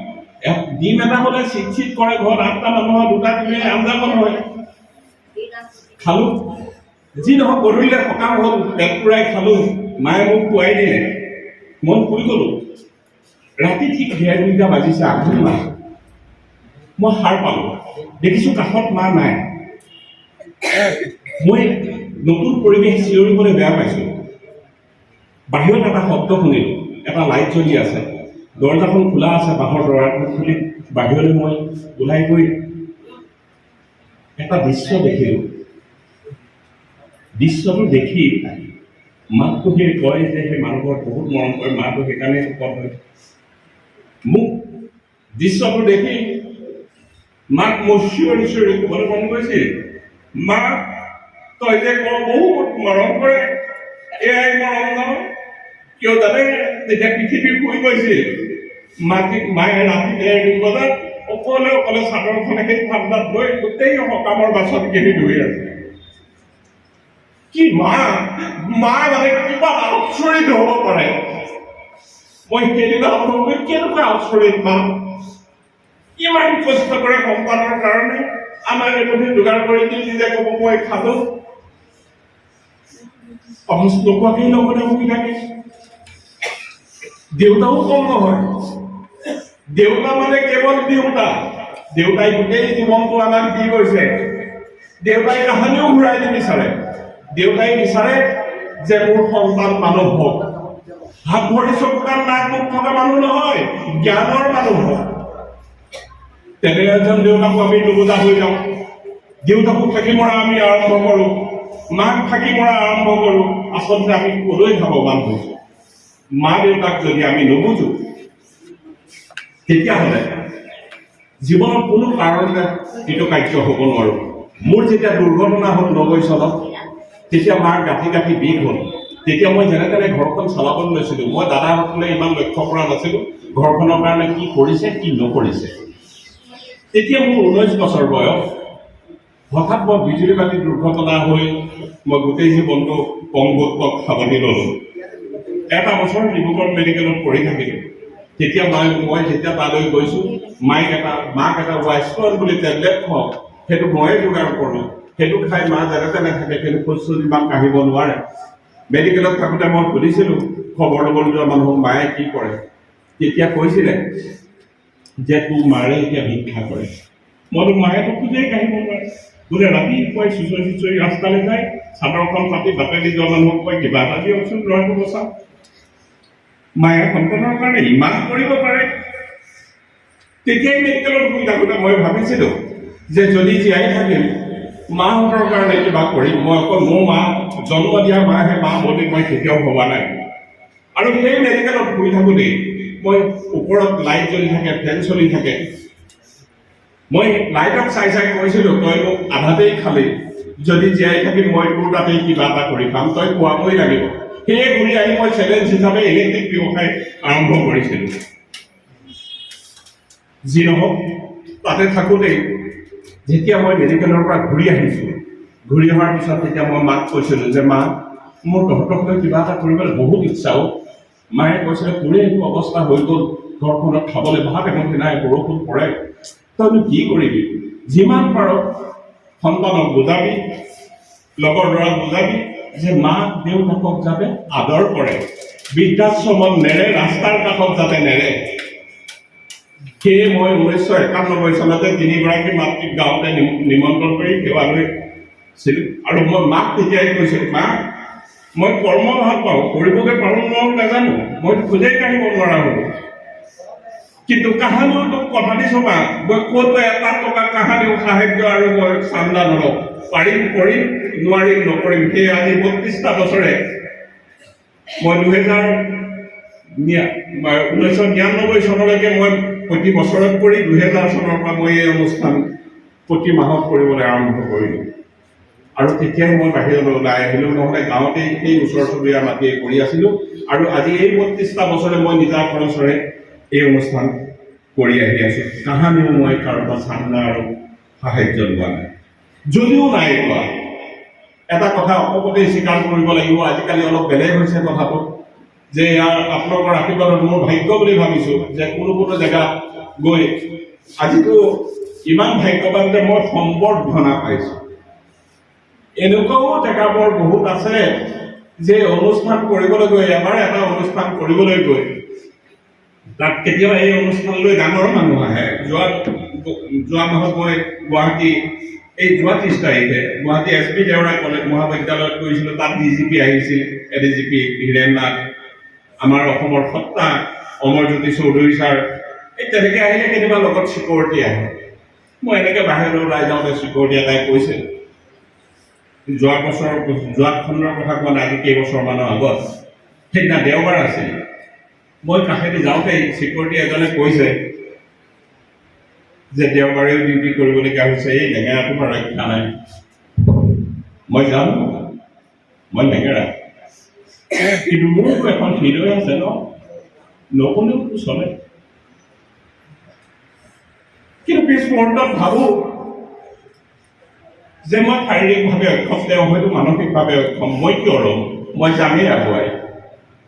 ডিম এটা হ'লে চিট চিট কৰে, ঘৰত 8টা মানুহৰ 2টা ডিমে আঞ্জাখন হয়। খালোঁ, যি নহওক গধূলিলে সকাম হ'ল, পেট পুৰাই খালোঁ। মায়ে মোক খুৱাই দিলে, মন শুই গ'লোঁ। ৰাতি ঠিক 1:30 বাজিছে, আঘোণ মাহ। মই সাৰ পালোঁ, দেখিছোঁ কাষত মা নাই। মই নতুন পৰিৱেশ চিঞৰিবলৈ বেয়া পাইছোঁ। বাহিৰত এটা শব্দ শুনিলোঁ, এটা লাইট জ্বলি আছে, দৰজাখন খোলা আছে, বাঁহৰ দৰজাখন খুলি বাহিৰলৈ মই ওলাই গৈ এটা দৃশ্য দেখিলোঁ। দৃশ্যটো দেখি মাকটো সেই কয় যে সেই মানুহঘৰত বহুত মৰম কৰে, মাটো সেইকাৰণে শকত হয়। মোক দৃশ্যটো দেখি মাক মোৰ চিঞৰি চিঞৰি ক'বলৈ মন গৈছিল, মা তই যে বহুত মৰম কৰে, এয়াই মৰম নহয়। কিয় জানে, যেতিয়া পৃথিৱী শুই গৈছিল, মায়ে ৰাতি 1:30 বজাত অকলে অকলে চাদৰখনে সেই ঠাণ্ডাত লৈ গোটেই সকামৰ বাচনখিনি ধুই আছে। কি মা মানে কিবা আচৰিত হ'ব পাৰে। মই সেইদিনা অনুভৱ কৰি কেনেকুৱা আচৰিত মা, ইমান কষ্ট কৰে সন্তানৰ কাৰণে, আমাৰ এইটো যোগাৰ কৰি দি নিজে ক'ব মই খালো, সহজ নোখোৱাকেই লগতে বহি থাকে। দেউতাও কম নহয়, দেউতা মানে কেৱল দেউতা। দেউতাই গোটেই জীৱনটো আমাক দি গৈছে। দেউতাই কাহানিও ঘূৰাই নিবিচাৰে। দেউতাই বিচাৰে যে মোৰ সন্তান মানুহ হওক, হাত ভৰি চকু কাণ নাক মুখ থকা মানুহ নহয়, জ্ঞানৰ মানুহ হওক। তেনে এজন দেউতাকো আমি নুবুজা হৈ যাওঁ। দেউতাকো ফাঁকি মৰা আমি আৰম্ভ কৰোঁ, মাক ফাঁকি মৰা আৰম্ভ কৰোঁ। আচলতে আমি কলৈ ভাৱবান হৈছোঁ। মা দেউতাক যদি আমি নুবুজো, তেতিয়াহ'লে জীৱনত কোনো কাৰণতে এইটো কাৰ্য হ'ব নোৱাৰোঁ। মোৰ যেতিয়া দুৰ্ঘটনা হ'ল 90 চনত, তেতিয়া মাৰ গাঁঠি গাঁঠি বিষ হ'ল। তেতিয়া মই যেনে তেনে ঘৰখন চলাবলৈ লৈছিলোঁ। মই দাদাসকলে ইমান লক্ষ্য কৰা নাছিলোঁ ঘৰখনৰ কাৰণে কি কৰিছে কি নকৰিছে। তেতিয়া মোৰ 19 বছৰ বয়স। হঠাৎ মই বিজুলী বাতি দুৰ্ঘটনা হৈ মই গোটেই জীৱনটো পংগুত্ব সাৱটি ল'লোঁ। এটা বছৰ ডিব্ৰুগড় মেডিকেলত পঢ়ি থাকিলোঁ। তেতিয়া মই যেতিয়া তালৈ গৈছোঁ, মাক এটা ৱাইছফল বুলি টেবলেট খুৱাওঁ, সেইটো ময়ে যোগাৰ কৰোঁ। সেইটো খাই মা যেনে তেনে থাকে, কিন্তু খোজ চোজ ইমান কাঢ়িব নোৱাৰে। মেডিকেলত থাকোঁতে মই সুধিছিলোঁ খবৰ ল'বলৈ যোৱা মানুহক মায়ে কি কৰে। তেতিয়া কৈছিলে যে তোৰ মাৰে এতিয়া ভিক্ষা কৰে। মইতো মায়েতো খোজেই কাঢ়িব নোৱাৰে। বোলে ৰাতিপুৱাই চুঁচৰি ৰাস্তালৈ যায়, চাদৰখন পাতি বাটেদি যোৱা মানুহক কয় কিবা এটা দিয়কচোন, ল'ৰাটো বচাওক। মায়ে সন্তানৰ কাৰণে ইমান কৰিব পাৰে। তেতিয়াই মেডিকেলত শুই থাকোঁতে মই ভাবিছিলোঁ যে যদি জীয়াই থাকিম মাহঁতৰ কাৰণে কিবা কৰিম। মই অকল মোৰ মা, জন্ম দিয়া মাহে মা বুলি মই কেতিয়াও ভবা নাই। আৰু সেই মেডিকেলত শুই থাকোঁতেই মই ওপৰত লাইট জ্বলি থাকে, ফেন চলি থাকে। মই লাইটক চাই চাই কৈছিলোঁ, তই মোক আধাতেই খালি, যদি জীয়াই থাকিম মই তোৰ তাতেই কিবা এটা কৰি পাম, তই খোৱাবই লাগিব। সেয়ে ঘূৰি আহি মই চেলেঞ্জ হিচাপে ইলেক্ট্ৰিক ব্যৱসায় আৰম্ভ কৰিছিলোঁ। যি নহওক, তাতে থাকোঁতেই যেতিয়া মই মেডিকেলৰ পৰা ঘূৰি আহিছোঁ, ঘূৰি অহাৰ পিছত তেতিয়া মই মাক কৈছিলোঁ যে মা, মোৰ তহঁতক লৈ কিবা এটা কৰিবলৈ বহুত ইচ্ছাও। মায়ে কৈছিলে তোৰে এইটো অৱস্থা হৈ গ'ল, ঘৰখনত খাবলৈ ভাত এমুঠি নাই, বৰষুণ পৰে, তইনো কি কৰিবি? যিমান পাৰ সন্তানক বুজাবি, লগৰ ল'ৰাক বুজাবি যে মাক দেউতাকক যাতে আদৰ কৰে, বৃদ্ধাশ্ৰমত নেৰে, ৰাস্তাৰ কাষত যাতে নেৰে। সেয়ে মই 1991 চনতে 3গৰাকী মাতৃক গাঁৱতে নিমন্ত্ৰণ কৰি সেৱা লৈছিলোঁ আৰু মই মাক তেতিয়াই কৈছিলোঁ, মা মই কৰ্ম ভাল পাওঁ, কৰিবগৈ পাৰোঁ নোৱাৰোঁ নাজানো, মই খোজেই কাঢ়িব নোৱাৰা হ'লোঁ, কিন্তু কাহানিও তোক কথা দিছোঁ মা, মই ক'তো 1 টকা কাহানিও সাহায্য আৰু মই চান্দা নলওঁ, পাৰিম কৰিম, নোৱাৰিম নকৰিম। সেয়ে আজি 32টা বছৰে মই 1999 চনলৈকে মই প্ৰতি বছৰত কৰি 2000 চনৰ পৰা মই এই অনুষ্ঠান প্ৰতি মাহত কৰিবলৈ আৰম্ভ কৰিলোঁ আৰু তেতিয়াই মই বাহিৰলৈ ওলাই আহিলোঁ, নহ'লে গাঁৱতেই সেই ওচৰ চুবুৰীয়া মাতিয়ে কৰি আছিলোঁ আৰু আজি এই 32টা বছৰে মই নিজা খৰচৰে এই অনুষ্ঠান কৰি আহি আছোঁ। কাহানিও মই কাৰোবাৰ চান্দা আৰু সাহায্য লোৱা নাই, যদিও নাই লোৱা। এটা কথা অকপতেই স্বীকাৰ কৰিব লাগিব, আজিকালি অলপ বেলেগ হৈছে কথাটো, যে আপোনালোকৰ আশীৰ্বাদত মোৰ ভাগ্য বুলি ভাবিছোঁ যে কোনো জেগাত গৈ আজিতো ইমান ভাগ্যৱান যে মই সম্বৰ্ধনা পাইছোঁ। এনেকুৱাও জেগাবোৰ বহুত আছে যে অনুষ্ঠান কৰিবলৈ গৈ, এবাৰ এটা অনুষ্ঠান কৰিবলৈ গৈ তাত কেতিয়াবা এই অনুষ্ঠানলৈ ডাঙৰ মানুহ আহে। যোৱা মাহত মই গুৱাহাটী, এই যোৱা 30 তাৰিখে গুৱাহাটী SP দেওৰা কলেজ মহাবিদ্যালয়ত গৈছিলোঁ, তাত DGP আহিছিল, ADGP হীৰেণ নাথ, আমাৰ অসমৰ সত্তা অমৰজ্যোতি চৌধুৰী ছাৰ, এই তেনেকৈ আহিলে কেতিয়াবা লগত চিকিউৰিটি আহে। মই এনেকৈ বাহিৰলৈ ওলাই যাওঁতে চিকিউৰিটি এটাই কৈছে, যোৱা খণ্ডৰ কথা কোৱা নাই, আজি কেইবছৰমানৰ আগত, সেইদিনা দেওবাৰ আছিল, মই কাষেদি যাওঁতেই চিকিউৰিটি এজনে কৈছে যে দেওবাৰেও ডিউটি কৰিবলগীয়া হৈছে, এই লেঙেৰাটোৰ পৰা ৰক্ষা নাই। মই জানো মই লেঙেৰা, কিন্তু মোৰতো এখন হৃদয় আছে নকলেওতো চলে। কিন্তু পিছ মুহূৰ্তত ভাবোঁ যে মই শাৰীৰিকভাৱে অক্ষম, তেওঁ হয়তো মানসিকভাৱে অক্ষম, মই কিয় ৰ'ম? মই যামেই আগুৱাই,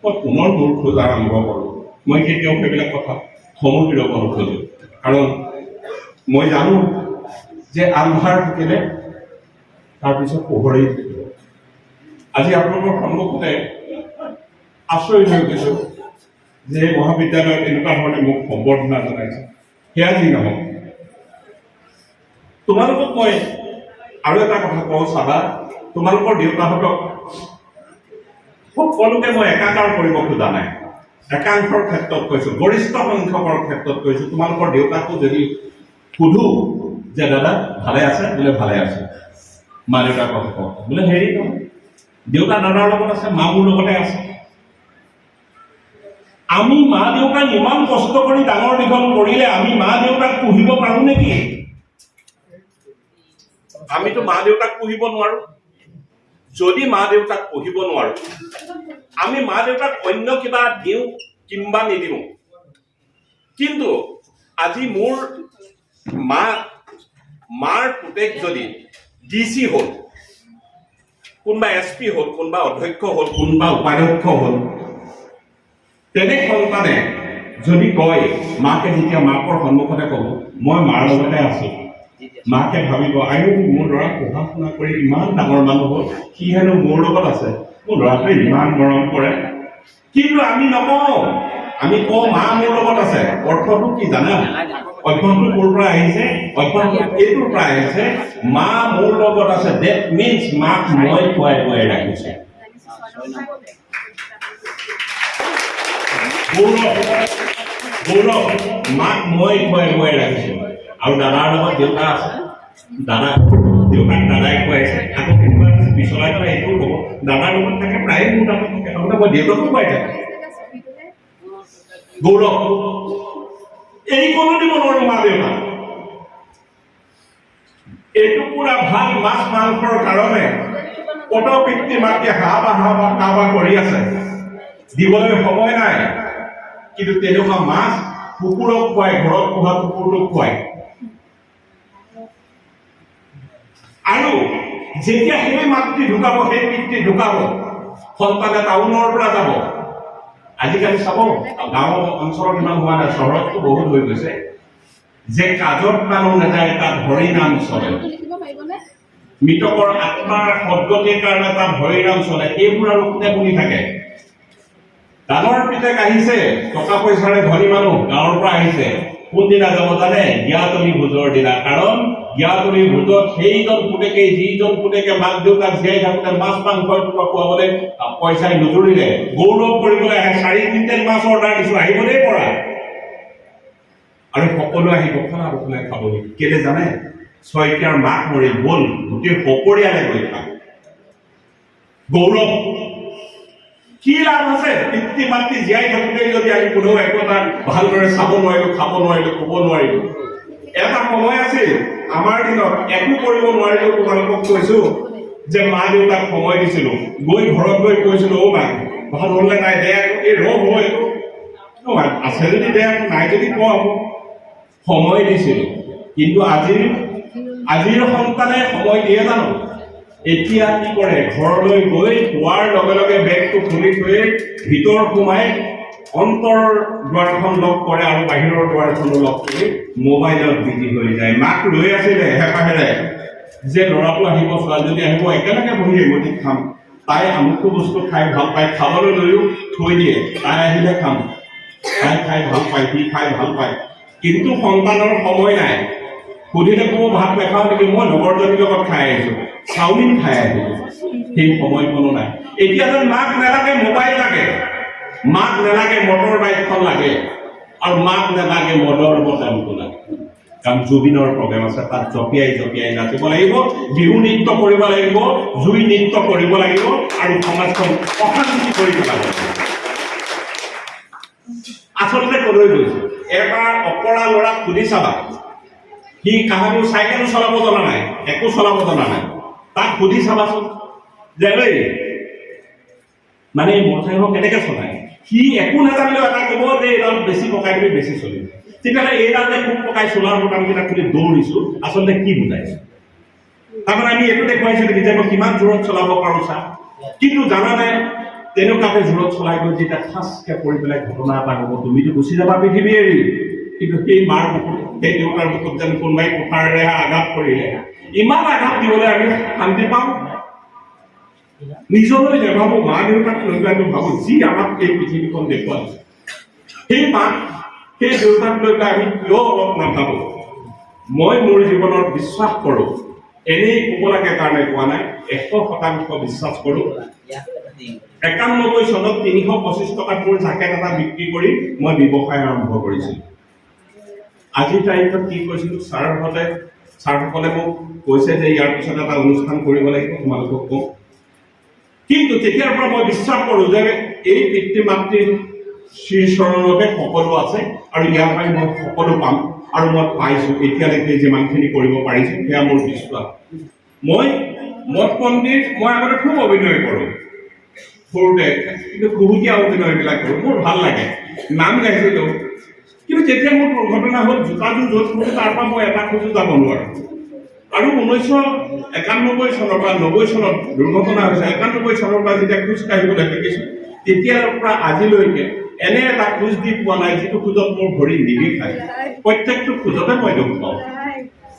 মই পুনৰ মোৰ খোজ আৰম্ভ কৰোঁ। মই কেতিয়াও সেইবিলাক কথা থমকি ৰ'ব নোখোজোঁ, কাৰণ মই জানো যে আন্ধাৰ থাকিলে তাৰপিছত পোহৰেই থাকিব। আজি আপোনালোকৰ সন্মুখতে আচৰিত হৈ গৈছোঁ যে মহাবিদ্যালয়ত এনেকুৱা ধৰণে মোক সম্বৰ্ধনা জনাইছে। সেয়া যি নহওক, তোমালোকক মই আৰু এটা কথা কওঁ, চাবা, তোমালোকৰ দেউতাহঁতক সকলোকে মই একাকাৰ কৰিব খোজা নাই, একাংশৰ ক্ষেত্ৰত কৈছোঁ, গৰিষ্ঠ সংখ্যকৰ ক্ষেত্ৰত কৈছোঁ। তোমালোকৰ দেউতাকো যদি সুধো যে দাদা ভালে আছে, বোলে ভালে আছে, মা দেউতাক কথা কওঁ, বোলে হেৰি নহয়, দেউতা দাদাৰ লগত আছে, মা মোৰ লগতে আছে। আমি মা দেউতাক ইমান কষ্ট কৰি ডাঙৰ দীঘল কৰিলে আমি মা দেউতাক পুহিব পাৰোঁ নেকি? আমিতো মা দেউতাক পুহিব নোৱাৰো। যদি মা দেউতাক পুহিব নোৱাৰো, আমি মা দেউতাক অন্য কিবা দিওঁ কিংবা নিদিওঁ। কিন্তু আজি মোৰ মাৰ পুতেক যদি DC হ'ল, কোনোবা SP হ'ল, কোনোবা অধ্যক্ষ হ'ল, কোনোবা উপাধ্যক্ষ হ'ল, তেনে সন্তানে যদি কয়, মাকে যেতিয়া মাকৰ সন্মুখতে ক'ব মই মাৰ লগতে আছো, মাকে ভাবিব আয়ো মোৰ ল'ৰা পঢ়া শুনা কৰি ইমান ডাঙৰ মানুহ হ'ল, সি হেনো মোৰ লগত আছে, মোৰ ল'ৰাটোৱে ইমান মৰম কৰে। কিন্তু আমি নকওঁ, আমি কওঁ মা মোৰ লগত আছে। অৰ্থটো কি জানা? অধ্যয়নটো ক'ৰ পৰা আহিছে? অধ্যয়নটো এইটোৰ পৰা আহিছে, মা মোৰ লগত আছে, ডেট মিনছ মাক মই খুৱাই খুৱাই ৰাখিছে। গৌৰৱ, মাক মই খুৱাই খুৱাই ৰাখিছো। আৰু দাদাৰ লগত দেউতা আছে, দেউতাক দাদাই খুৱাইছে। আকৌ কেতিয়াবা পিছলাই পেলাই এইটোও ক'ব, দাদাৰ লগত থাকে প্ৰায় মোৰ তাত থাকে, তাৰমানে মই দেউতাকো খুৱাই থাকো। গৌৰৱ, এই কোনো দিব নোৱাৰো মা দেউতা। এইটো পুৰা ভাল মাছ মাংসৰ কাৰণে কত পিতৃ মাতৃয়ে হাবা কৰি আছে, দিবলৈ সময় নাই। কিন্তু তেনেকুৱা মাছ কুকুৰক খুৱাই, ঘৰত পোহা কুকুৰটোক খুৱাই। আৰু যেতিয়া সেই মাতৃ ঢুকাব, সেই পিতৃ ঢুকাব, সন্তানে টাউনৰ পৰা যাব। আজিকালি চাব, গাঁও অঞ্চলত ইমান হোৱা নাই, চহৰততো বহুত হৈ গৈছে, যে কাজত মানুহ নাযায়, তাত হৰি নাম চলে। মৃতকৰ আত্মাৰ সদ্গতিৰ কাৰণে তাত হৰি নাম চলে। এইবোৰ আৰু কোনে শুনি থাকে? ডাঙৰ পিতেক আহিছে, টকা পইচাৰে ধনী মানুহ, গাঁৱৰ পৰা আহিছে, কোনদিনা যাব জানে? জ্ঞাতনী ভোজৰ দিনা। কাৰণ জ্ঞাতনী ভোজত সেইজন পুতেকে যিজন পুতেকে মাক দেউতাক জীয়াই থাকোঁতে মাছ মাংস খুৱাবলৈ পইচাই নুজুৰিলে, গৌৰৱ কৰিবলৈ আহে, 4 কুইণ্টেল মাছ অৰ্ডাৰ দিছোঁ, আহিব দেই পৰা। আৰু সকলো আহিব খানা বনাই খাবলৈ। কেলে জানে? শইকীয়াৰ মাক মৰি বল, গোটেই সপৰিয়ালে গৈ খাম। গৌৰৱ কি লাভ আছে? পিতৃ মাতৃ জীয়াই থাকোঁতে যদি আমি কোনেও একো এটা ভালদৰে চাব নোৱাৰিলো, খাব নোৱাৰিলো, ক'ব নোৱাৰিলো। এটা সময় আছিল আমাৰ দিনত একো কৰিব নোৱাৰিলেও তোমালোকক কৈছো যে মা দেউতাক সময় দিছিলো, গৈ ঘৰত গৈ কৈছিলো, অ' মা ভাল হ'লে নাই দে, এই ৰ'ব হয় এইটো আছে যদি দে, নাই যদি কোৱা হ'ব, সময় দিছিলো। কিন্তু আজিৰ সন্তানে সময় দিয়ে জানো? এতিয়া কি কৰে? ঘৰলৈ গৈ পোৱাৰ লগে লগে বেগটো খুলি থৈ ভিতৰ সোমাই অন্তৰ দুৱাৰখন লক কৰে আৰু বাহিৰৰ দুৱাৰখনো লক কৰি মোবাইলত বিজি হৈ যায়। মাক ৰৈ আছিলে হেঁপাহেৰে যে ল'ৰাটো আহিব, ছোৱালীজনী আহিব, একেলগে বহি এমুঠি খাম। তাই আমুকটো বস্তু খাই ভাল পায়, খাবলৈ লৈও থৈ দিয়ে, তাই আহিলে খাম। তাই খাই ভাল পায়, সি খাই ভাল পায়, কিন্তু সন্তানৰ সময় নাই। সুধিলে ক'ব ভাত নাখাওঁ নেকি? মই লগৰজনীৰ লগত খাই আহিছোঁ, চাওমিন খাই আহিছোঁ। সেই সময়কণো নাই। এতিয়া যেন মাক নালাগে মোবাইল লাগে, মাক নালাগে মটৰ বাইকখন লাগে, আৰু মাক নালাগে মদৰ বটলটো লাগে। কাৰণ জুবিনৰ প্ৰগ্ৰেম আছে, তাত জঁপিয়াই জঁপিয়াই নাচিব লাগিব, বিহু নৃত্য কৰিব লাগিব, জুই নৃত্য কৰিব লাগিব, আৰু সমাজখন অশান্তি কৰি পেলাব। আচলতে কলৈ গৈছো? এটা অকৰা ল'ৰাক সুধি চাবা, সি কাহানিও চাইকেলো চলাব জনা নাই, একো চলাব জনা নাই। তাক সুধি চাবাচোন যে মানে এই মটৰচাইকেল কেনেকে চলায়? সি একো নাজানিলেও এটা ক'ব যে এইডাল বেছি পকাই দিলে বেছি চলিব। তেতিয়াহ'লে এইডাল যে খুব পকাই চলাৰ বোতামকেইটা খুলি দৌৰিছো, আচলতে কি বুজাইছো? তাৰমানে আমি এইটো দেখুৱাইছো নেকি যে মই কিমান জোৰত চলাব পাৰোঁ চা? কিন্তু জানানে, তেনেকুৱাকে জোৰত চলাই গৈ যেতিয়া খাচকে পৰি পেলাই ঘটনা এটা হ'ব, তুমিতো গুচি যাবা পৃথিৱী এৰি। কিন্তু সেই মাৰ বুকুত, সেই দেউতাৰ বুকুত যেন কোনোবাই কুঠাৰেৰে আঘাত কৰিলে, ইমান আঘাত দিবলৈ আমি শান্তি পাওঁ? নিজলৈ নাভাবো, মা দেউতাক লৈ পেলাই ভাবো যি আমাক এই পৃথিৱীখন দেখুৱালে, সেই মাক সেই দেউতাক লৈ পেলাই আমি কিয় অলপ নাভাবো? মই মোৰ জীৱনত বিশ্বাস কৰোঁ, এনেই ক'ব লাগে কাৰণে কোৱা নাই, 100% বিশ্বাস কৰোঁ। 91 চনত 325 টকাত মোৰ জাকেট এটা বিক্ৰী কৰি মই ব্যৱসায় আৰম্ভ কৰিছিলোঁ। আজিৰ তাৰিখত কি কৈছিলোঁ? ছাৰসকলে মোক কৈছে যে ইয়াৰ পিছত এটা অনুষ্ঠান কৰিব লাগিব, তোমালোকক কওঁ। কিন্তু তেতিয়াৰ পৰা মই বিশ্বাস কৰোঁ যে এই পিতৃ মাতৃৰ শ্ৰীচৰণতে সকলো আছে, আৰু ইয়াৰ পৰাই মই সকলো পাম, আৰু মই পাইছোঁ। এতিয়ালৈকে যিমানখিনি কৰিব পাৰিছোঁ সেয়া মোৰ বিশ্বাস। মই মঠ মন্দিৰ মই আগতে খুব অভিনয় কৰোঁ সৰুতে, কিন্তু খুহুতীয়া অভিনয়বিলাক কৰোঁ, মোৰ ভাল লাগে, নাম গাইছিলোঁ। কিন্তু যেতিয়া মোৰ দুৰ্ঘটনা হ'ল, জোতাযোৰ য'ত থৈছোঁ তাৰ পৰা মই এটা খোজো যাব নোৱাৰোঁ। আৰু 1991 চনৰ পৰা 90 চনত দুৰ্ঘটনা হৈছে। 91 চনৰ পৰা যেতিয়া খোজ কাঢ়িবলৈ শিকিছোঁ, তেতিয়াৰ পৰা আজিলৈকে এনে এটা খোজ দি পোৱা নাই যিটো খোজত মোৰ ভৰি নিবিষায়। প্ৰত্যেকটো খোজতে মই দুখ পাওঁ,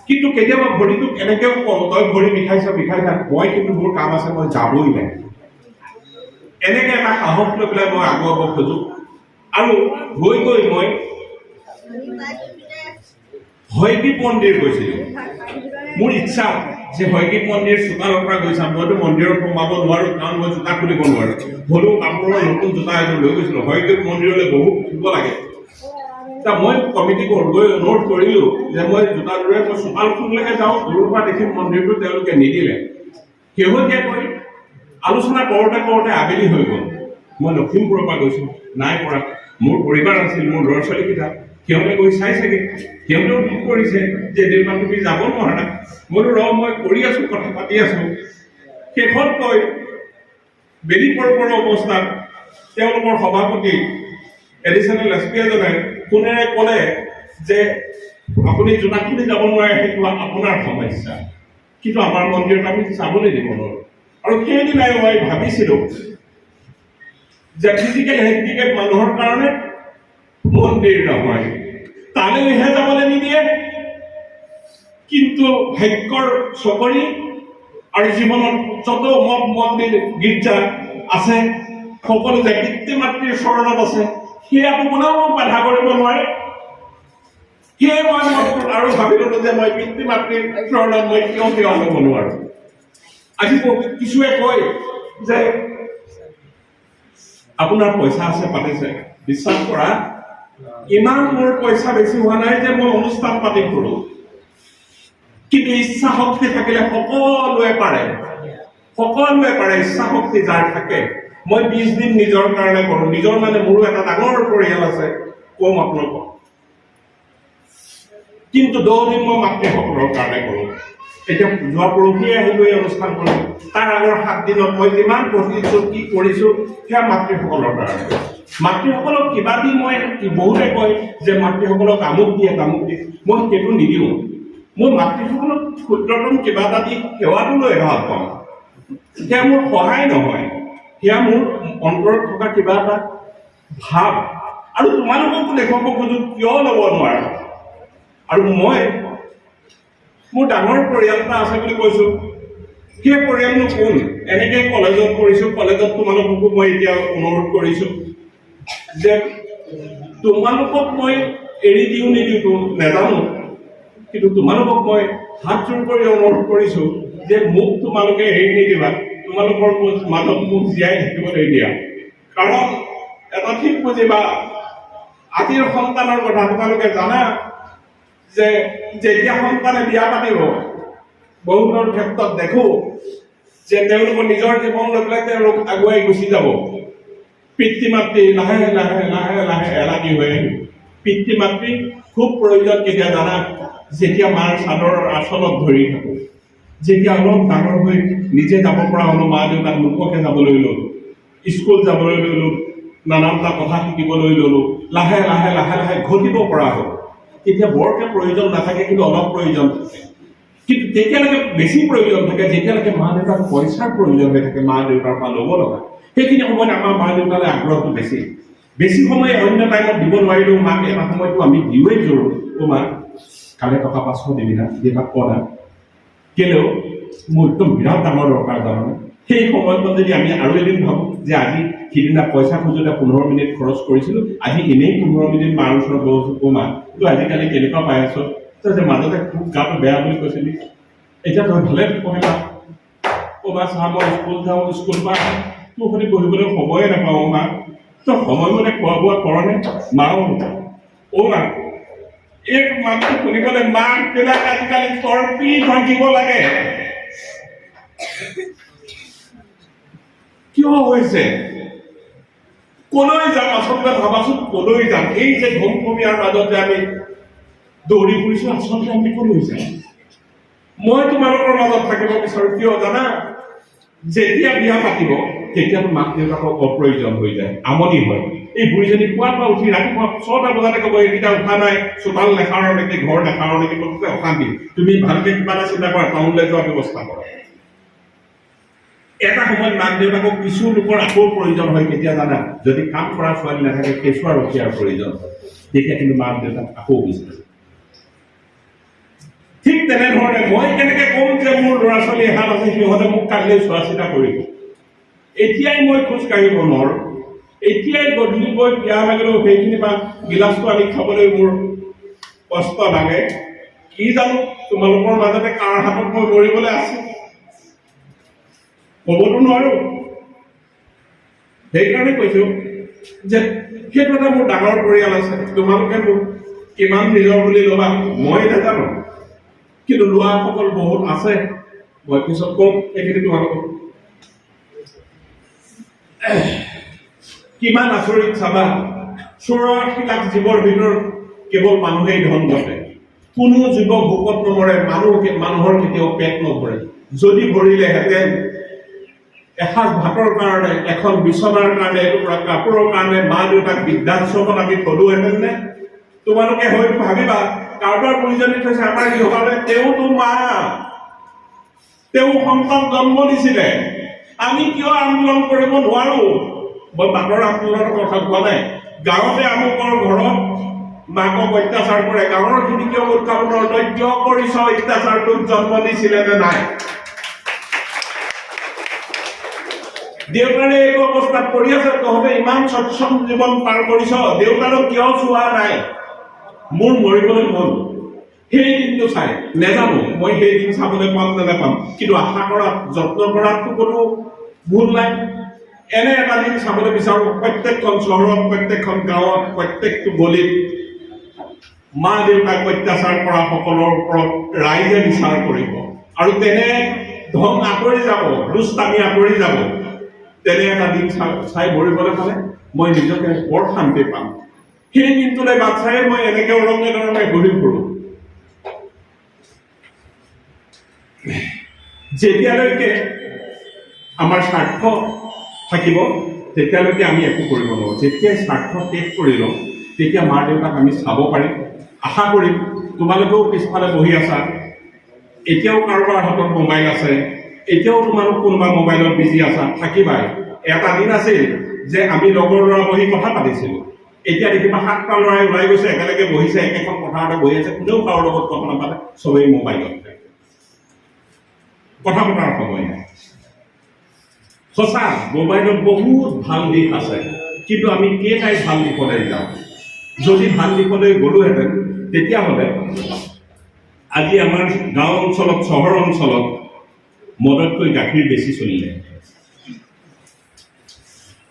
কিন্তু কেতিয়াবা ভৰিটোক এনেকেও কওঁ, তই ভৰি বিষাইছ বিষাই থাক, মই কিন্তু মোৰ কাম আছে, মই যাবই লাগে। এনেকে এটা সাহস লৈ পেলাই মই আগুৱাব খোজো। আৰু গৈ গৈ মই হয়গ্ৰীৱ মন্দিৰ গৈছিলোঁ। মোৰ ইচ্ছা যে হয়গ্ৰীৱ মন্দিৰ চোতালৰ পৰা গৈ চাম। মইতো মন্দিৰত সোমাব নোৱাৰো, কাৰণ মই জোতা খুলিব নোৱাৰো। হ'লেও কাপোৰৰ নতুন জোতা এযোৰ লৈ গৈছিলোঁ। হয়গ্ৰীৱ মন্দিৰলৈ বহুত ফুৰিব লাগে। মই কমিটিক গৈ অনুৰোধ কৰিলোঁ যে মই জোতাযোৰে মই চোতালখনলৈকে যাওঁ, দূৰৰ পৰা দেখিম মন্দিৰটো, তেওঁলোকে নিদিলে। শেহতীয়াকৈ আলোচনা কৰোঁতে কৰোঁতে আবেলি হৈ গ'ল। মই লখিমপুৰৰ পৰা গৈছোঁ, নাই পৰা। মোৰ পৰিবাৰ আছিল, মোৰ ল'ৰা ছোৱালীকেইটা, সিহঁতে গৈ চাইছেগে, সিহঁতেও দুখ কৰিছে যে দেউতা তুমি যাব নোৱাৰা। মইতো মই কৰি আছোঁ, কথা পাতি আছোঁ। শেষত গৈ বেলি পৰৰ অৱস্থাত তেওঁলোকৰ সভাপতি এডিচনেল এছপি এজনে ফোনেৰে ক'লে যে আপুনি জোতা খুলি যাব নোৱাৰে, সেইটো আপোনাৰ সমস্যা, কিন্তু আমাৰ মন্দিৰত আমি চাবলৈ দিব নোৱাৰোঁ। আৰু সেইদিনাই মই ভাবিছিলোঁ যে ফিজিকেল হেণ্ডিকেপ মানুহৰ কাৰণে মন্দিৰ নহয়, তালৈহে যাবলৈ নিদিয়ে। কিন্তু ভাগ্যৰ চকৰি আৰু জীৱনত যত মঠ মন্দিৰ গীৰ্জা আছে, সকলো যে পিতৃ মাতৃৰ চৰণত আছে, সেয়াটো কোনেও বাধা কৰিব নোৱাৰে। সেয়ে মই আৰু ভাবি ল'লো যে মই পিতৃ মাতৃৰ চৰণত মই কিয় সেৱা ল'ব নোৱাৰো। আজি কিছুৱে কয় যে আপোনাৰ পইচা আছে পাতিছে, বিশ্বাস কৰা ইমান মোৰ পইচা বেছি হোৱা নাই যে মই অনুষ্ঠান পাতি কৰো, কিন্তু ইচ্ছা শক্তি থাকিলে সকলোৱে পাৰে ইচ্ছা শক্তি যাৰ থাকে। মই 20 দিন নিজৰ কাৰণে কৰো, নিজৰ মানে মোৰো এটা ডাঙৰ পৰিয়াল আছে কম আপোনালোকক, কিন্তু 10 দিন মই মাতৃসকলৰ কাৰণে কৰো। এতিয়া যোৱা পৰহিয়ে আহিলো এই অনুষ্ঠান কৰি, তাৰ আগৰ 7 দিনত মই যিমান পঢ়িছো কি কৰিছো সেয়া মাতৃসকলৰ কাৰণে। মাতৃসকলক কিবা দি মই বহুতে কয় যে মাতৃসকলক আমুক দিয়ে তামুক দিয়ে, মই সেইটো নিদিওঁ। মই মাতৃসকলক ক্ষুদ্ৰতম কিবা এটা দি সেৱাটো লৈ ভাল পাওঁ। সেয়া মোৰ সহায় নহয়, সেয়া মোৰ অন্তৰত থকা কিবা এটা ভাৱ। আৰু তোমালোককো দেখুৱাব খোজো কিয় ল'ব নোৱাৰা। আৰু মই মোৰ ডাঙৰ পৰিয়াল এটা আছে বুলি কৈছো, সেই পৰিয়ালনো কোন? এনেকে কলেজত কৰিছো, কলেজত তোমালোককো মই এতিয়া অনুৰোধ কৰিছো যে তোমালোকক মই এৰি দিওঁ নিদিওঁ নাজানো, কিন্তু তোমালোকক মই হাত জোৰ কৰি অনুৰোধ কৰিছো যে মোক তোমালোকে এৰি নিদিবা, তোমালোকৰ মাজত মোক জীয়াই থাকিবলৈ দিয়া। কাৰণ এটা ঠিক বুজিবা, আজিৰ সন্তানৰ কথা তোমালোকে জানা যে যেতিয়া সন্তানে বিয়া পাতিব, বহুতৰ ক্ষেত্ৰত দেখো যে তেওঁলোকৰ নিজৰ জীৱন লৈ পেলাই তেওঁলোক আগুৱাই গুচি যাব। পিতৃ মাতৃ লাহে লাহে লাহে লাহে এলাগী হৈ আহিব। পিতৃ মাতৃ খুব প্ৰয়োজন কেতিয়া জানা? যেতিয়া মাৰ চাদৰ আঁচলত ধৰি থাকো, যেতিয়া অলপ ডাঙৰ হৈ নিজে যাব পৰা হলো, মা দেউতাক মুখকে যাবলৈ ললো, স্কুল যাবলৈ ললো, নানানটা কথা শিকিবলৈ ললো, লাহে লাহে লাহে লাহে ঘটিব পৰা হ'ল। তেতিয়া বৰকে প্ৰয়োজন নাথাকে, কিন্তু অলপ প্ৰয়োজন থাকে। কিন্তু তেতিয়ালৈকে বেছি প্ৰয়োজন থাকে যেতিয়ালৈকে মা দেউতাক পইচাৰ প্ৰয়োজন হৈ থাকে, মা দেউতাৰ পৰা ল'ব লগা। সেইখিনি সময়ত আমাৰ মা দেউতালৈ আগ্ৰহটো বেছি সময় অন্য টাইমত দিব নোৱাৰিলেও মাক এটা সময়তো আমি দিওঁৱেই জৰুৰ। মাক কালে টকা 500 দিবি না, দেউতাক কনা কেলেও মোৰ একদম বিৰাট ডাঙৰ দৰকাৰ জানানে। সেই সময়ত যদি আমি আৰু এদিন ভাবো যে আজি সিদিনা পইচা খোজোতে 15 মিনিট খৰচ কৰিছিলো, আজি এনেই 15 মিনিট মাৰ ওচৰত বহিছো, মা তো আজিকালি কেনেকুৱা পাই আছ, তই যে মাজতে খুব গাটো বেয়া বুলি কৈছিলি, এতিয়া তই ভালে পঢ়িবা। মা চাহ মই স্কুল যাওঁ, স্কুল পৰা তোৰ সৈতে বহিবলৈ সময়ে নাপাওঁ। মা তই সময়মতে খোৱা বোৱা কৰনে? মাও মা এই মাতটো শুনিবলৈ মাক বিলাক আজিকালি তৰ্পি থাকিব লাগে। কিয় হৈছে? কলৈ যাম? আচলতে ভাবাচোন কলৈ যাম? এই যে ধমধমীয়াৰ মাজত যে আমি দৌৰি ফুৰিছো, আচলতে আমি কলৈ যাম? মই তোমালোকৰ মাজত থাকিব বিচাৰো। কিয় জানা? যেতিয়া বিয়া পাতিব তেতিয়াতো মাক দেউতাকক অপ্ৰয়োজন হৈ যায়, আমনি হয়। এই বুঢ়ীজনী পুৱাৰ পৰা উঠি ৰাতিপুৱা 6টা বজাতে ক'ব এইকেইটা উঠা নাই, চোতাল নেখাৰৰ নেকি, ঘৰ নেখাৰৰ নেকি, অশান্তি। তুমি ভালকে কিবা এটা চিন্তা কৰা, টাউনলৈ যোৱাৰ ব্যৱস্থা কৰা। এটা সময়ত মাক দেউতাকক কিছু লোকৰ আকৌ প্ৰয়োজন হয়। কেতিয়া জানা? যদি কাম কৰা ছোৱালী নাথাকে, কেঁচুৱা ৰখীয়াৰ প্ৰয়োজন হয়, তেতিয়া কিন্তু মাক দেউতাক আকৌ বিচাৰে। ঠিক তেনেধৰণে মই কেনেকে কম যে মোৰ ল'ৰা ছোৱালী এহাল আছে, সিহঁতে মোক কালিলৈ চোৱা চিতা কৰিব। এতিয়াই মই খোজ কাঢ়িব নোৱাৰো, এতিয়াই গধূলি গৈ বিয়া লাগিলেও সেইখিনি বা গিলাচটো আনি খাবলৈ মোৰ কষ্ট লাগে। কি জানো তোমালোকৰ মাজতে কাৰ হাতত মই মৰিবলৈ আছো ক'বতো নোৱাৰো। সেইকাৰণে কৈছো যে সেইটো এটা মোৰ ডাঙৰ পৰিয়াল আছে। তোমালোকে মোক কিমান নিজৰ বুলি ল'বা মই নাজানো, কিন্তু লোৱাসকল বহুত আছে। মই পিছত কম সেইখিনি তোমালোকক। কিমান আচৰিত চাবা, 84 লাখ জীৱৰ ভিতৰত কেৱল মানুহেই ধন ঘটে। কোনো জীৱ ভোকত নমৰে, মানুহৰ কেতিয়াও পেট নভৰে। যদি ভৰিলেহেঁতেন এসাঁজ ভাতৰ কাৰণে, এখন বিচনাৰ কাৰণে, এটুকুৰা কাপোৰৰ কাৰণে মা দেউতাক বৃদ্ধাশ্ৰমত আমি থলোহেঁতেন নে? তোমালোকে হয়তো ভাবিবা কাৰোবাৰ বুঢ়ীজনী থৈছে আমাৰ গৃহলৈ, তেওঁতো মা, তেওঁ সন্তান জন্ম দিছিলে, আমি কিয় আন্দোলন কৰিব নোৱাৰো? মই বাটৰ আন্দোলনৰ কথা কোৱা নাই। গাঁৱতে আমুকৰ ঘৰত মাকক অত্যাচাৰ কৰে, গাঁৱৰ খিনি কিয় উৎখাপনৰ তই কিয় কৰিছ? অত্যাচাৰটোক জন্ম দিছিলে নে নাই? দেউতাৰে এইটো অৱস্থাত পৰি আছে, তহঁতে ইমান স্বচ্ছন্দ জীৱন পাৰ কৰিছ, দেউতাৰক কিয় চোৱা নাই? মোৰ মৰিবলৈ মন সেই দিনটো চাই নেজানো মই সেই দিন চাবলৈ পাম নে নাপাম কিন্তু আশা কৰাত যত্ন কৰাততো কোনো ভুল নাই এনে এটা দিন চাবলৈ বিচাৰোঁ প্ৰত্যেকখন চহৰত প্ৰত্যেকখন গাঁৱত প্ৰত্যেকটো গলিত মা দেউতাক অত্যাচাৰ কৰা সকলৰ ওপৰত ৰাইজে বিচাৰ কৰিব আৰু তেনে ধন আঁতৰি যাব দুষ্টামি আঁতৰি যাব তেনে এটা দিন চাই মৰিবলৈ পালে মই নিজকে বৰ শান্তি পাম সেই দিনটোলৈ বাট চাই মই এনেকে ৰঙে ধৰণে ঘূৰি ফুৰোঁ যেতিয়ালৈকে আমাৰ স্বাৰ্থ থাকিব তেতিয়ালৈকে আমি একো কৰিব নোৱাৰোঁ যেতিয়াই স্বাৰ্থ শেষ কৰি লওঁ তেতিয়া মা দেউতাক আমি চাব পাৰিম আশা কৰিম তোমালোকেও পিছফালে বহি আছা এতিয়াও কাৰোবাৰ হাতত মোবাইল আছে এতিয়াও তোমালোক কোনোবা মোবাইলত বিজি আছা থাকিবাই এটা দিন আছিল যে আমি লগৰ ল'ৰা বহি কথা পাতিছিলোঁ এতিয়া দেখিবা 7টা ল'ৰাই ওলাই গৈছে একেলগে বহিছে একেখন পথাৰতে বহি আছে কোনেও কাৰোৰ লগত কথা নাপাতে চবেই মোবাইলত কথা পতাৰ সময় নাই সঁচা মোবাইলত বহুত ভাল দিশ আছে কিন্তু আমি কেইটাই ভাল দিশলৈ যাওঁ যদি ভাল দিশলৈ গ'লোহেঁতেন তেতিয়াহ'লে আজি আমাৰ গাঁও অঞ্চলত চহৰ অঞ্চলত মদতকৈ গাখীৰ বেছি চলিলে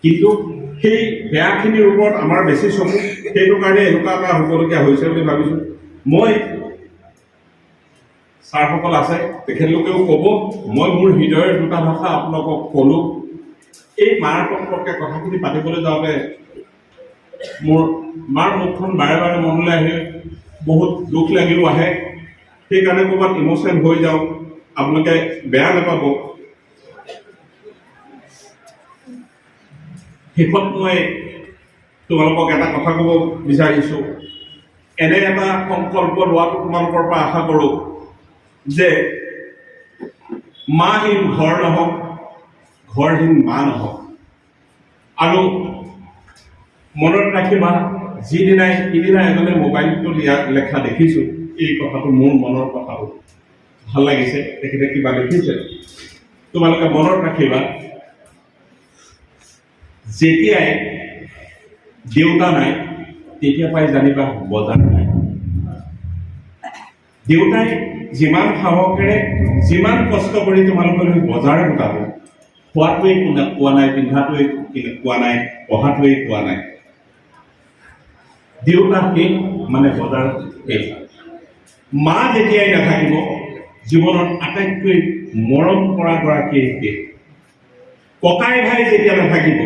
কিন্তু সেই বেয়াখিনিৰ ওপৰত আমাৰ বেছি চকু সেইটো কাৰণে এনেকুৱা এটা হ'বলগীয়া হৈছে বুলি ভাবিছোঁ মই ছাৰসকল আছে তেখেতলোকেও ক'ব মই মোৰ হৃদয়ৰ দুটা ভাষা আপোনালোকক ক'লোঁ এই মাৰ সম্পৰ্কে কথাখিনি পাতিবলৈ যাওঁতে মোৰ মাৰ মুখখন বাৰে বাৰে মনলৈ আহে বহুত দুখ লাগিও আহে সেইকাৰণে ক'ৰবাত ইম'চনেল হৈ যাওঁ আপোনালোকে বেয়া নাপাব শেষত মই তোমালোকক এটা কথা ক'ব বিচাৰিছোঁ এনে এটা সংকল্প লোৱাটো তোমালোকৰ পৰা আশা কৰোঁ যে মাহীন ঘৰ নহওক ঘৰহীন মা নহওক আৰু মনত ৰাখিবা যিদিনাই সিদিনা এজনে মোবাইলটো লেখা দেখিছোঁ এই কথাটো মোৰ মনৰ কথাটো ভাল লাগিছে তেখেতে কিবা লিখিছে তোমালোকে মনত ৰাখিবা যেতিয়াই দেউতা নাই তেতিয়া পাই জানিবা বজাৰ নাই দেউতাই যিমান সাহসেৰে যিমান কষ্ট কৰি তোমালোকলৈ বজাৰ গোটাব খোৱাটোৱেই পোৱা নাই পিন্ধাটোৱেই পোৱা নাই পঢ়াটোৱেই পোৱা নাই দেউতা শেষ মানে বজাৰ শেষ মা যেতিয়াই নাথাকিব জীৱনত আটাইতকৈ মৰম কৰা গৰাকীয়ে শেষ ককাই ভাই যেতিয়া নাথাকিব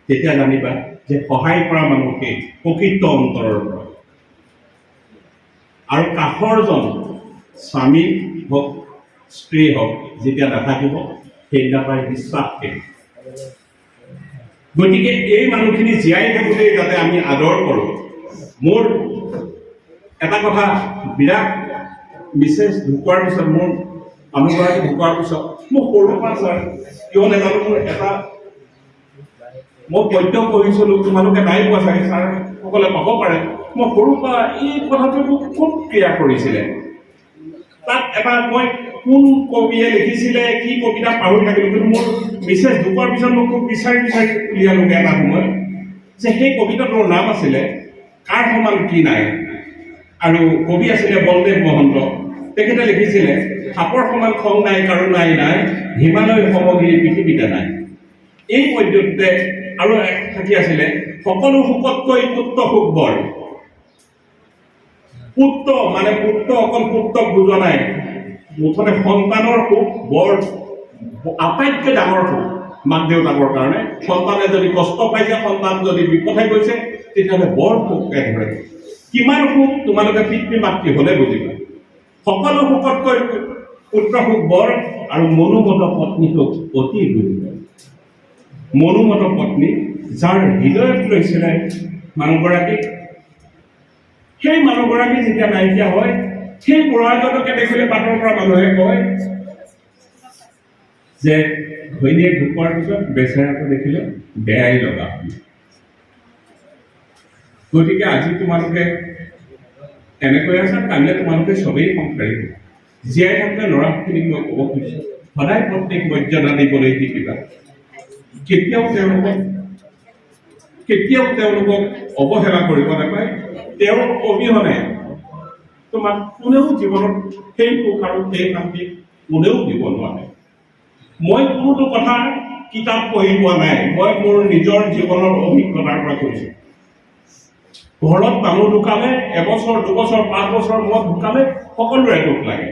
তেতিয়া জানিবা যে সহায় কৰা মানুহকে প্ৰকৃত অন্তৰৰ পৰা আৰু কাষৰজন স্বামী হওক স্ত্ৰী হওক যেতিয়া নাথাকিব সেইদিনা পাই বিশ্বাস শেষ গতিকে এই মানুহখিনি জীয়াই থাকোঁতেই যাতে আমি আদৰ কৰোঁ মোৰ এটা কথা বিৰাট বিশেষ ঢুকোৱাৰ পিছত মোৰ মানুহগৰাকী ঢুকোৱাৰ পিছত মোৰ সৰুৰ পৰা ছাৰ কিয় নাজানো মোৰ এটা মই পদ্য পঢ়িছিলোঁ তোমালোকে নাই পোৱা চাগে ছাৰসকলে পাব পাৰে মই সৰুৰ পৰা এই কথাটো মোক খুব ক্ৰিয়া কৰিছিলে তাত এটা মই কোন কবিয়ে লিখিছিলে কি কবিতা পাহৰি থাকিলোঁ কিন্তু মোৰ মিছেছ ঢুকোৱাৰ পিছত মই খুব বিচাৰি উলিয়ালোগৈ এটা সময় যে সেই কবিতাটোৰ নাম আছিলে কাৰ সমান কি নাই আৰু কবি আছিলে বলদেৱ মহন্ত তেখেতে লিখিছিলে সাপৰ সমান খং নাই কাৰো নাই নাই হিমালয় সমগিৰি পৃথিৱীতে নাই এই পদ্যটোতে আৰু এক থাকি আছিলে সকলো সুখতকৈ পুত্ৰ সুখ বৰ পুত্ৰ মানে পুত্ৰ অকল পুত্ৰক বুজা নাই মুঠতে সন্তানৰ সুখ বৰ আটাইতকৈ ডাঙৰ সুখ মাক দেউতাকৰ কাৰণে সন্তানে যদি কষ্ট পাইছে সন্তান যদি বিপথে গৈছে তেতিয়াহ'লে বৰ সুখকে ধৰে কিমান সুখ তোমালোকে পিতৃ মাতৃ হ'লে বুজিবা সকলো সুখতকৈ পুত্ৰ সুখ বৰ আৰু মনোমত পত্নী সুখ অতি গুৰুতৰ মনোমত পত্নী যাৰ হৃদয়ত লৈছিলে মানুহগৰাকীক সেই মানুহগৰাকী যেতিয়া নাইকিয়া হয় সেই বুঢ়াজনকে দেখিলে বাটৰ পৰা মানুহে কয় যে ঘৈণীয়েক ঢুকোৱাৰ পিছত বেচেৰাটো দেখিলে বেয়াই লগা গতিকে আজি তোমালোকে এনেকৈ আছা কাইলৈ তোমালোকে চবেই সংসাৰী জীয়াই থাকোঁতে ল'ৰাখিনিক মই ক'ব খুজিছোঁ সদায় প্ৰত্যেক মৰ্যাদা দিবলৈ শিকিবা কেতিয়াও তেওঁলোকক অৱহেলা কৰিব নাপায় তেওঁৰ অবিহনে তোমাক কোনেও জীৱনত সেই সুখ আৰু সেই শান্তি কোনেও দিব নোৱাৰে। মই কোনোটো কথা কিতাপ পঢ়ি পোৱা নাই, মই মোৰ নিজৰ জীৱনৰ অভিজ্ঞতাৰ পৰা কৈছোঁ। ঘৰত মানুহ ঢুকালে, এবছৰ 2 বছৰ 5 বছৰ মূৰত ঢুকালে সকলোৰে দুখ লাগে,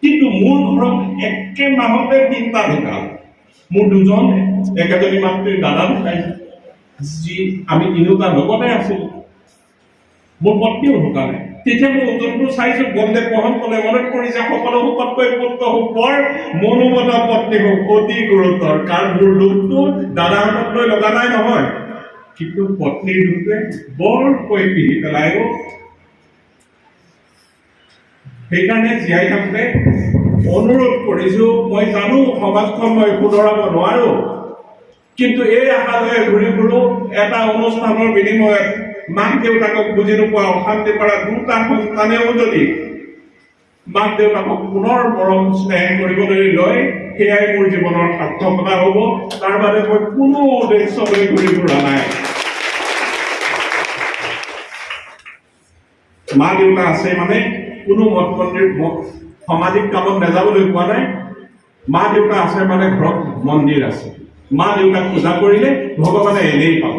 কিন্তু মোৰ ঘৰত একে মাহতে 3টা ঢুকাল। মোৰ 2জন একেজনী মাতৃৰ দাদা ঢুকাইছে, যি আমি 3টা লগতে আছিলোঁ। মোৰ পত্নীও ঢুকালে। তেতিয়া মই ওজনটো চাইছোঁ, বন্দে পঢ়ন ক'লে মনত পৰিছে, সকলো সুখতকৈ পুত্ৰ সুখৰ মনোমত পত্নী সুখ অতি গুৰুতৰ। কাৰণ মোৰ দুখটো দাদাহঁতক লৈ লগা নাই নহয়, কিন্তু পত্নীৰ দুখে বৰকৈ পিহি পেলাই। সেইকাৰণে জীয়াই থাকোঁতে অনুৰোধ কৰিছোঁ, মই জানো সমাজখন মই শুধৰাব নোৱাৰো, কিন্তু এই আশা লৈ ঘূৰি ফুৰো এটা অনুষ্ঠানৰ বিনিময়ত মাক দেউতাকক বুজি নোপোৱা অশান্তি কৰা 2টা সন্তানেও যদি মাক দেউতাকক পুনৰ মৰম স্নেহ কৰিবলৈ লয়, সেয়াই মোৰ জীৱনৰ সাৰ্থকতা হ'ব। তাৰ বাবে মই কোনো উদ্দেশ্য লৈ ঘূৰি ফুৰা নাই। মা দেউতা আছে মানে কোনো মঠ মন্দিৰ সামাজিক কামত নাযাবলৈ কোৱা নাই। মা দেউতা আছে মানে ঘৰত মন্দিৰ আছে। মা দেউতাক পূজা কৰিলে ভগৱানে এনেই পাব।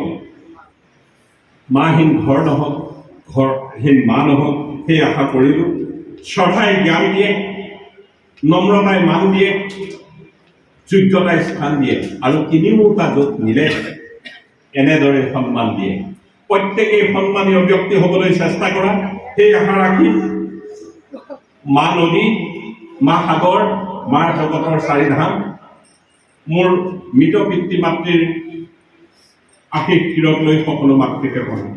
মাহীন ঘৰ নহওক, ঘৰহীন মা নহওক, সেই আশা কৰিলোঁ। শ্ৰদ্ধাই জ্ঞান দিয়ে, নম্ৰতাই মান দিয়ে, যোগ্যতাই স্থান দিয়ে, আৰু 3টা য'ত মিলে এনেদৰে সন্মান দিয়ে। প্ৰত্যেকেই সন্মানীয় ব্যক্তি হ'বলৈ চেষ্টা কৰা, সেই আশা ৰাখি মা নদী, মা সাগৰ, মাৰ জগতৰ 4 ধাম, মোৰ মৃত পিতৃ মাতৃৰ আশীষ শিৰত লৈ সকলো মাতৃকে প্ৰণাম।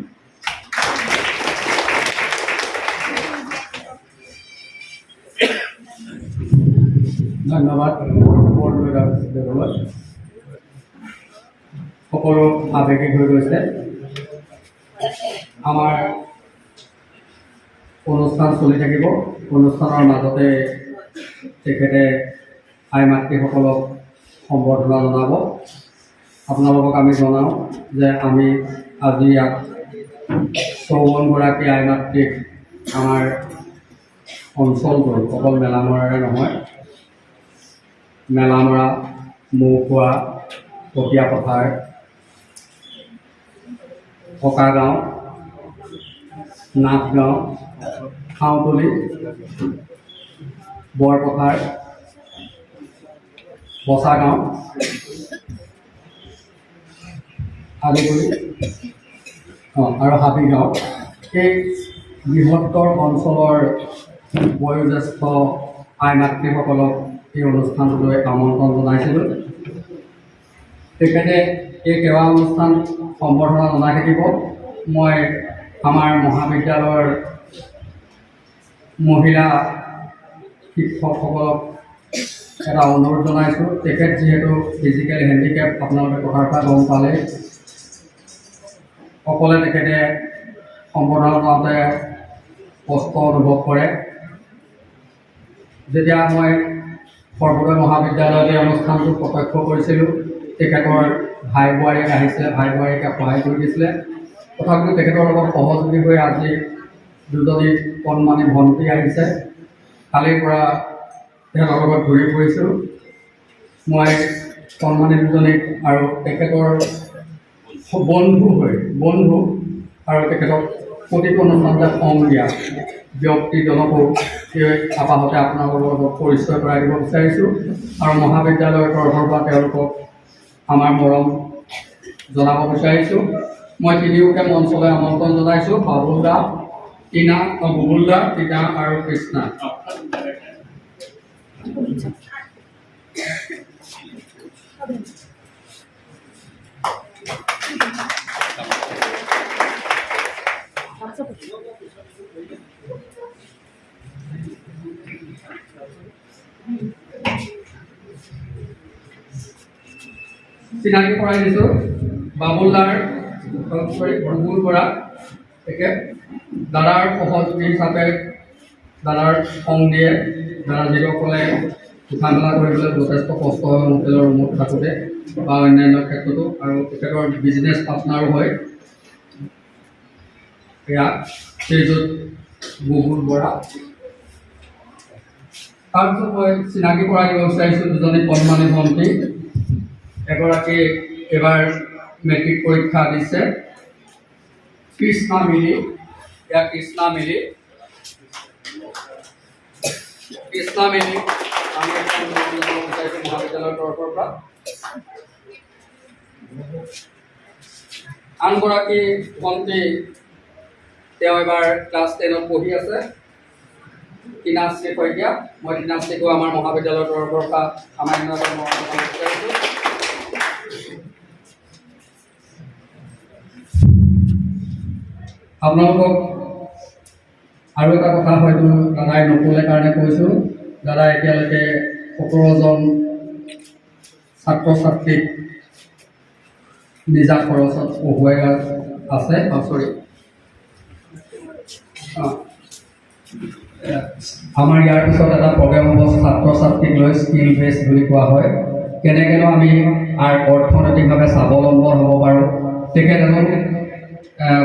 ধন্যবাদ বৰদলৈ। সকলো আৱেগিক হৈ গৈছে। আমাৰ অনুষ্ঠান চলি থাকিব। অনুষ্ঠানৰ মাজতে তেখেতে আই মাতৃসকলক সম্বৰ্ধনা জনাব। আপোনালোকক আমি জনাওঁ যে আমি আজি ইয়াত 54গৰাকী আই মাতৃক আমাৰ অঞ্চলটোৰ অকল মেলামৰাৰে নহয়, মেলামৰা, মৌখোৱা, কটীয়া পথাৰ, পকা গাঁও, নাথগাঁও, খাওঁতলি, বৰপথাৰ, বচা গাঁও আদি কৰি আৰু হাবিগাঁও, এই বৃহত্তৰ অঞ্চলৰ বয়োজ্যেষ্ঠ আই মাতৃসকলক এই অনুষ্ঠানটোলৈ আমন্ত্ৰণ জনাইছিলোঁ। তেখেতে এই সেৱা অনুষ্ঠান সম্বৰ্ধনা জনাই থাকিব। মই আমাৰ মহাবিদ্যালয়ৰ মহিলা শিক্ষকসকলক এটা অনুৰোধ জনাইছোঁ। তেখেত যিহেতু ফিজিকেল হেণ্ডিকেপ, আপোনালোকে কথাৰ পৰা গম পালে, অকলে তেখেতে সম্বৰ্ধনা জনাওঁতে কষ্ট অনুভৱ কৰে। যেতিয়া মই সৰ্বোদয় মহাবিদ্যালয়ত এই অনুষ্ঠানটো প্ৰত্যক্ষ কৰিছিলোঁ, তেখেতৰ ভাই বোৱাৰীক আহিছিলে, ভাই বোৱাৰীকে সহায় কৰি দিছিলে। তথাপিও তেখেতৰ লগত সহযোগী হৈ আজি 2জনী কণমানি ভণ্টি আহিছে। কালিৰ পৰা তেখেতৰ লগত ঘূৰি ফুৰিছোঁ। মই কণমানি 2জনীক আৰু তেখেতৰ বন্ধু আৰু তেখেতক প্ৰতিটো অনুষ্ঠানতে সং দিয়া ব্যক্তিজনকো এই আপাহতে আপোনালোকৰ লগত পৰিচয় কৰাই দিব বিচাৰিছোঁ। আৰু মহাবিদ্যালয়ৰ তৰফৰ পৰা তেওঁলোকক আমাৰ মৰম জনাব বিচাৰিছোঁ। মই 3ওকে মঞ্চলৈ আমন্ত্ৰণ জনাইছোঁ, বাবুল দা, বুবুল দা, টিনা আৰু কৃষ্ণা। চিনাকি কৰাই দিছোঁ, বাবুলদাৰ বুবুল বৰা, তেখেত দাদাৰ সহযোগী হিচাপে দাদাৰ সং দিয়ে। দাদা যিসকলে উঠা মেলা কৰিবলৈ যথেষ্ট কষ্ট হয় হোটেলৰ ৰুমত থাকোঁতে বা অন্যান্য ক্ষেত্ৰতো, আৰু তেখেতৰ বিজনেছ পাৰ্টনাৰো হয়। এয়া শ্ৰীযুত বুবুল বৰা। তাৰপিছত মই চিনাকি কৰাই দিব বিচাৰিছোঁ দুজনী কণমানি ভণ্টি, এগৰাকী এইবাৰ মেট্ৰিক পৰীক্ষা দিছে, কৃষ্ণা মিলি। এয়া কৃষ্ণা মিলি আমি এখন জনাব বিচাৰিছোঁ মহাবিদ্যালয়ৰ তৰফৰ পৰা। আনগৰাকী ভণ্টি, তেওঁ এবাৰ ক্লাছ 10ত পঢ়ি আছে, টিনাশ্ৰী শইকীয়া। মই টিনাশ্ৰীকো আমাৰ মহাবিদ্যালয়ৰ তৰফৰ পৰা সামান্যভাৱে মৰম জনাব বিচাৰিছোঁ। আপোনালোকক আৰু এটা কথা হয়তো দাদাই নক'লে কাৰণে কৈছোঁ। দাদা এতিয়ালৈকে 17জন ছাত্ৰ ছাত্ৰীক নিজা খৰচত পঢ়ুৱাই আছে। আমাৰ ইয়াৰ পিছত এটা প্ৰগ্ৰেম হ'ব ছাত্ৰ ছাত্ৰীক লৈ স্কিল বেছ বুলি কোৱা হয়। কেনেকৈনো আমি অৰ্থনৈতিকভাৱে স্বাৱলম্বন হ'ব পাৰোঁ। তেখেত এজন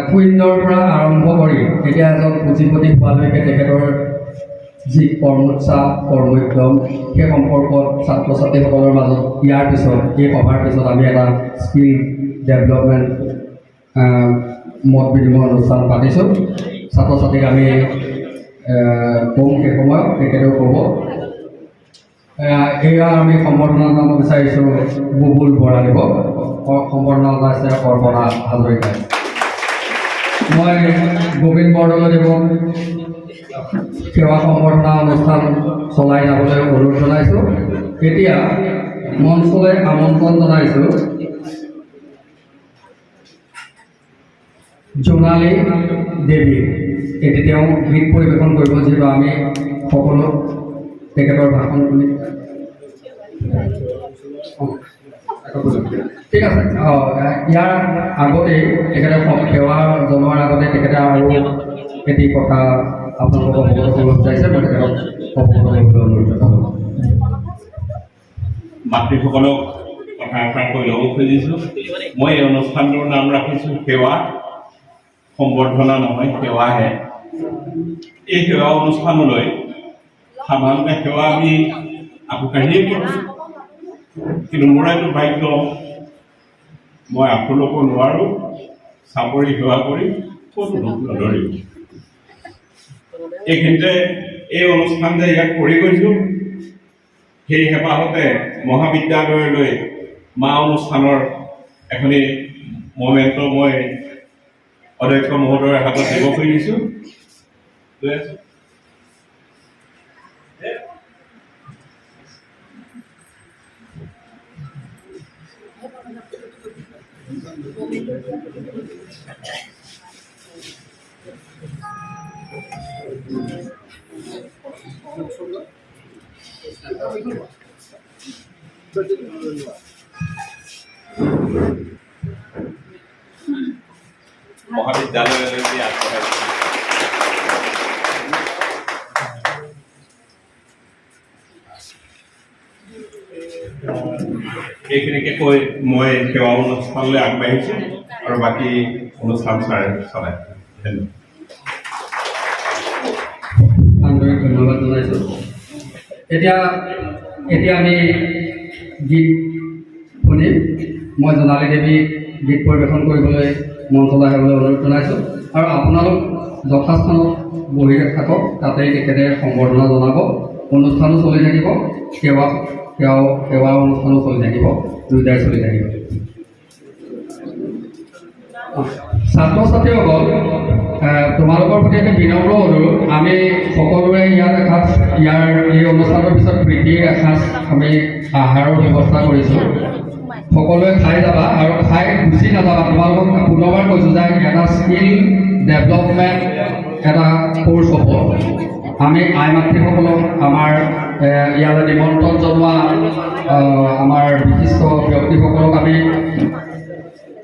শূন্যৰ পৰা আৰম্ভ কৰি এতিয়া এজন পুঁজিপতি হোৱালৈকে তেখেতৰ যি কৰ্মোৎসাহ কৰ্মোদ্যম সেই সম্পৰ্কত ছাত্ৰ ছাত্ৰীসকলৰ মাজত ইয়াৰ পিছত এই সভাৰ পিছত আমি এটা স্কিল ডেভেলপমেণ্ট মত বিনিময় অনুষ্ঠান পাতিছোঁ। ছাত্ৰ ছাত্ৰীক আমি কম সেই সময়ত তেখেতেও ক'ব। এয়া আমি সম্বৰ্ধনা জনাব বিচাৰিছোঁ বুবুল বৰালিক। সম্বৰ্ধনা জনাইছে অৰ্পণা হাজৰিকাই। মই গোবিন্দ বৰদলৈদেৱক সেৱা সম্বৰ্ধনা অনুষ্ঠান চলাই যাবলৈ অনুৰোধ জনাইছোঁ। এতিয়া মঞ্চলৈ আমন্ত্ৰণ জনাইছোঁ জোনালী দেৱী। এতিয়া তেওঁ গীত পৰিৱেশন কৰিব, যিহেতু আমি সকলো তেখেতৰ ভাষণ শুনি। ঠিক আছে। ইয়াৰ আগতেই তেখেতে সেৱা জনোৱাৰ আগতে তেখেতে আৰু এটি কথা আপোনালোকক অৱগত কৰিব বিচাৰিছে। মই তেখেতক অৱগত কৰিবলৈ অনুৰোধ জনালোঁ। মাতৃসকলক কথা এষাৰ কৈ ল'ব খুজিছোঁ। মই এই অনুষ্ঠানটোৰ নাম ৰাখিছোঁ সেৱা, সম্বৰ্ধনা নহয়, সেৱাহে। এই সেৱা অনুষ্ঠানলৈ সাধাৰণতে সেৱা আমি আগবাঢ়িয়ে কৰোঁ, কিন্তু মোৰ এইটো ভাগ্য, মই আখু ল'ব নোৱাৰোঁ। চাপৰি সেৱা কৰি ক'তো দুখ নধৰিব। এইখিনিতে এই অনুষ্ঠান যে ইয়াত কৰি গৈছোঁ, সেই হেঁপাহতে মহাবিদ্যালয়লৈ মা অনুষ্ঠানৰ এখনি মমেণ্ট মই অধ্যক্ষ মহোদয়ৰ হাতত দিব খুজিছোঁ। মহাবিদ্যালয়লৈ আগবঢ়াইছে। এইখিনিকে কৈ মই সেৱা অনুষ্ঠানলৈ আগবাঢ়িছোঁ আৰু বাকী অনুষ্ঠান চলাই। আন্তৰিক ধন্যবাদ জনাইছোঁ। এতিয়া আমি গীত শুনিম। মই জোনালী দেৱীক গীত পৰিৱেশন কৰিবলৈ মঞ্চলৈ আহিবলৈ অনুৰোধ জনাইছোঁ। আৰু আপোনালোক যথাস্থানত বহি থাকক, তাতেই তেখেতে সম্বৰ্ধনা জনাব। অনুষ্ঠানো চলি থাকিব, সেৱা অনুষ্ঠানো চলি থাকিব, দুয়োটাই চলি থাকিব। ছাত্ৰ ছাত্ৰীসকল, তোমালোকৰ প্ৰতি এটা বিনম্ৰ অনুৰোধ। আমি সকলোৱে ইয়াৰ এই অনুষ্ঠানৰ পিছত প্ৰীতিৰ এসাঁজ আমি আহাৰৰ ব্যৱস্থা কৰিছোঁ। সকলোৱে খাই যাবা আৰু খাই গুচি নাযাবা। তোমালোকক পুনৰবাৰ কৈছোঁ যে এটা স্কিল ডেভেলপমেণ্ট এটা কোৰ্চ হ'ব। আমি আই মাতৃসকলক আমাৰ ইয়ালৈ নিমন্ত্ৰণ জনোৱা আমাৰ বিশিষ্ট ব্যক্তিসকলক আমি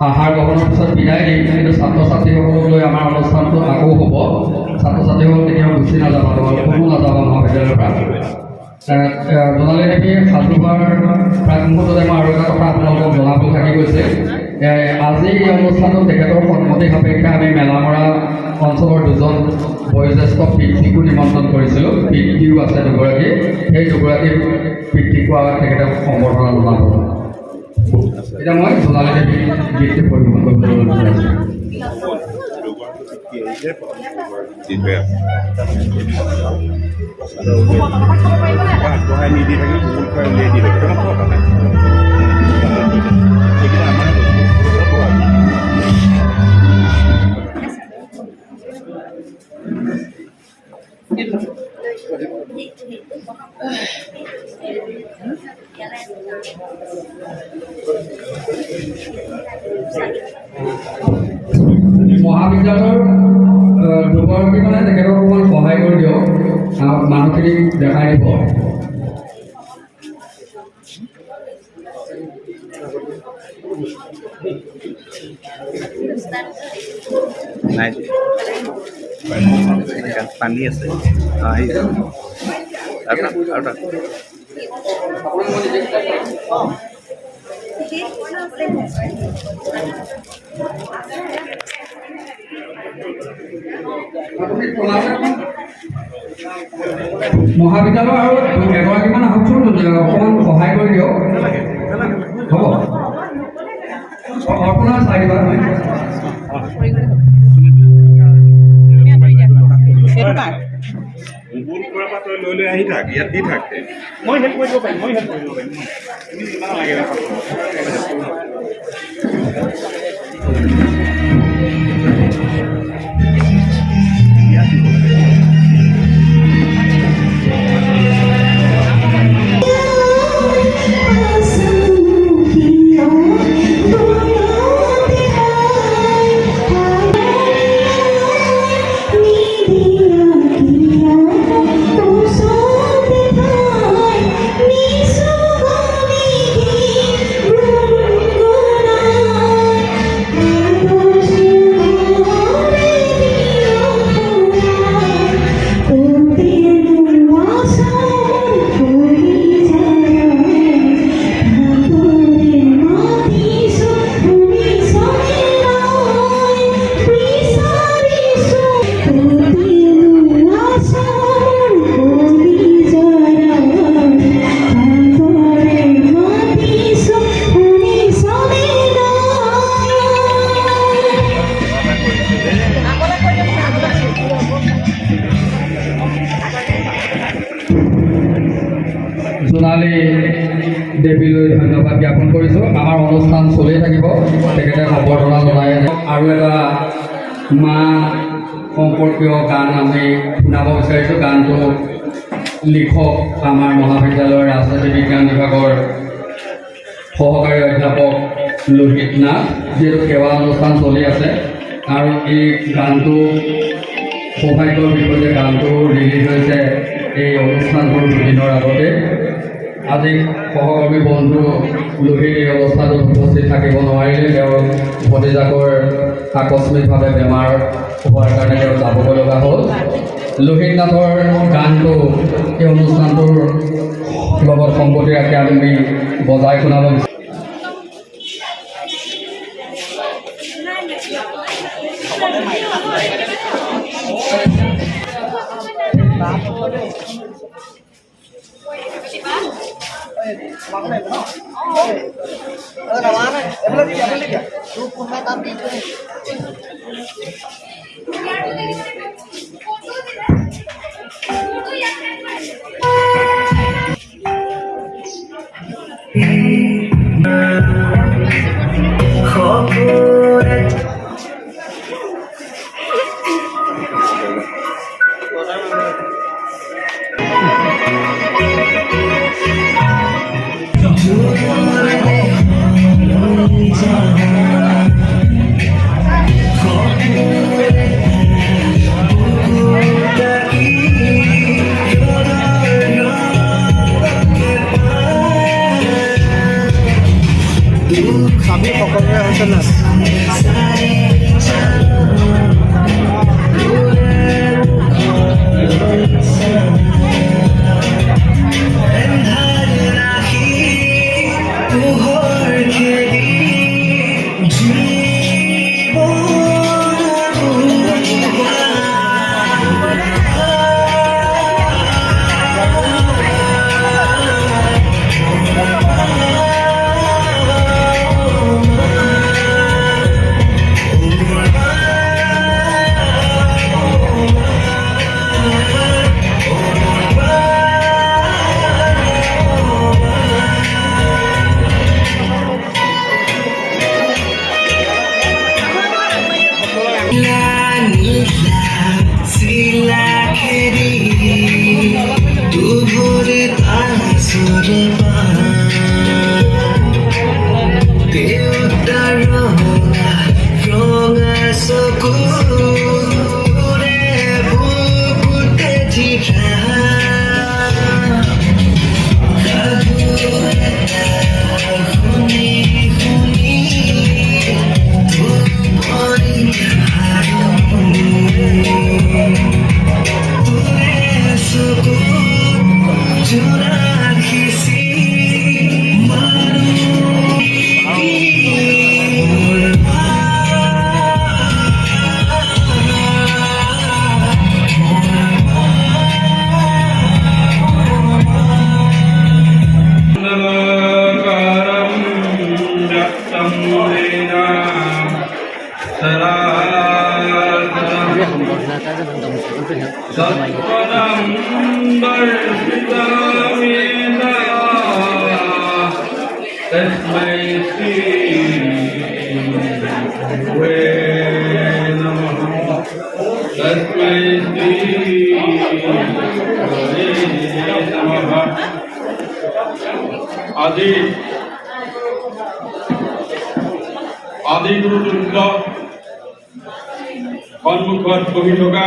আহাৰ গ্ৰহণৰ পিছত বিদায় দিম, কিন্তু ছাত্ৰ ছাত্ৰীসকলক লৈ আমাৰ অনুষ্ঠানটো আকৌ হ'ব। ছাত্ৰ ছাত্ৰীসকল কেতিয়াও গুচি নাযাবা, কোনো নাযাবা মহাবিদ্যালয়ৰ পৰা। জোনালী দেৱী সাজু হোৱাৰ প্ৰাক মুহূৰ্ততে মই আৰু এটা কথা আপোনালোকক জনাব থাকি গৈছে। আজি এই অনুষ্ঠানত তেখেতৰ সন্মতি সাপেক্ষে আমি মেলামৰা অঞ্চলৰ দুজন বয়োজ্যেষ্ঠ পিতৃকো নিমন্ত্ৰণ কৰিছিলোঁ। পিতৃও আছে দুগৰাকী, সেই দুগৰাকী পিতৃকো তেখেতে সম্বৰ্ধনা জনাব। এতিয়া মই জোনালী দেৱী গীতটো পৰিৱেশন কৰিবলৈ বিচাৰিছোঁ। আগবঢ়াই নিদি থাকি বহুত খুৱাই উলিয়াই দি থাকে সেইকেইটা আমাৰ মহাবিদ্যালয়ৰ দুগৰাকী মানে তেখেতক অকণমান সহায় কৰি দিয়ক, মানুহখিনিক দেখাই দিব। নাই পানী আছে মহাবিদ্যালয় আৰু এগৰাকীমান আহকচোন, অকণমান সহায় কৰি দিয়ক। হ'ব অৰ্পণা চাই দিবা। বহুত পৰা পৰা তই লৈ আহি থাক, ইয়াত দি থাক। মই হেল্প কৰিব পাৰিম, তুমি যিমান লাগে জোনালী দেৱীলৈ ধন্যবাদ জ্ঞাপন কৰিছোঁ। আমাৰ অনুষ্ঠান চলি থাকিব, তেখেতে সম্বৰ্ধনা জনাই। আৰু এটা মা সম্পৰ্কীয় গান আমি শুনাব বিচাৰিছোঁ। গানটো লিখক আমাৰ মহাবিদ্যালয়ৰ ৰাজনীতি বিজ্ঞান বিভাগৰ সহকাৰী অধ্যাপক লোহিত নাথ। যিহেতু সেৱা অনুষ্ঠান চলি আছে আৰু এই গানটো সৌভাগ্যৰ বিষয় যে গানটো ৰিলিজ হৈছে এই অনুষ্ঠানটোৰ দুদিনৰ আগতে। আজি সহকৰ্মী বন্ধু লোহিত এই অৱস্থাটোত উপস্থিত থাকিব নোৱাৰিলে। তেওঁৰ ভতিজাকৰ আকস্মিকভাৱে বেমাৰ হোৱাৰ কাৰণে তেওঁ যাবগৈ লগা হ'ল। লোহিত নাথৰ গানটো এই অনুষ্ঠানটোৰ লগত সংগতি ৰাখি আমি বজাই শুনাব বিচাৰোঁ। সকলোৰে হৈছে নাচ। तस्मै श्री गुरुवे नमः तस्मै श्री गुरुवे नमः आदि गुरुचंद्र সন্মুখত বহি থকা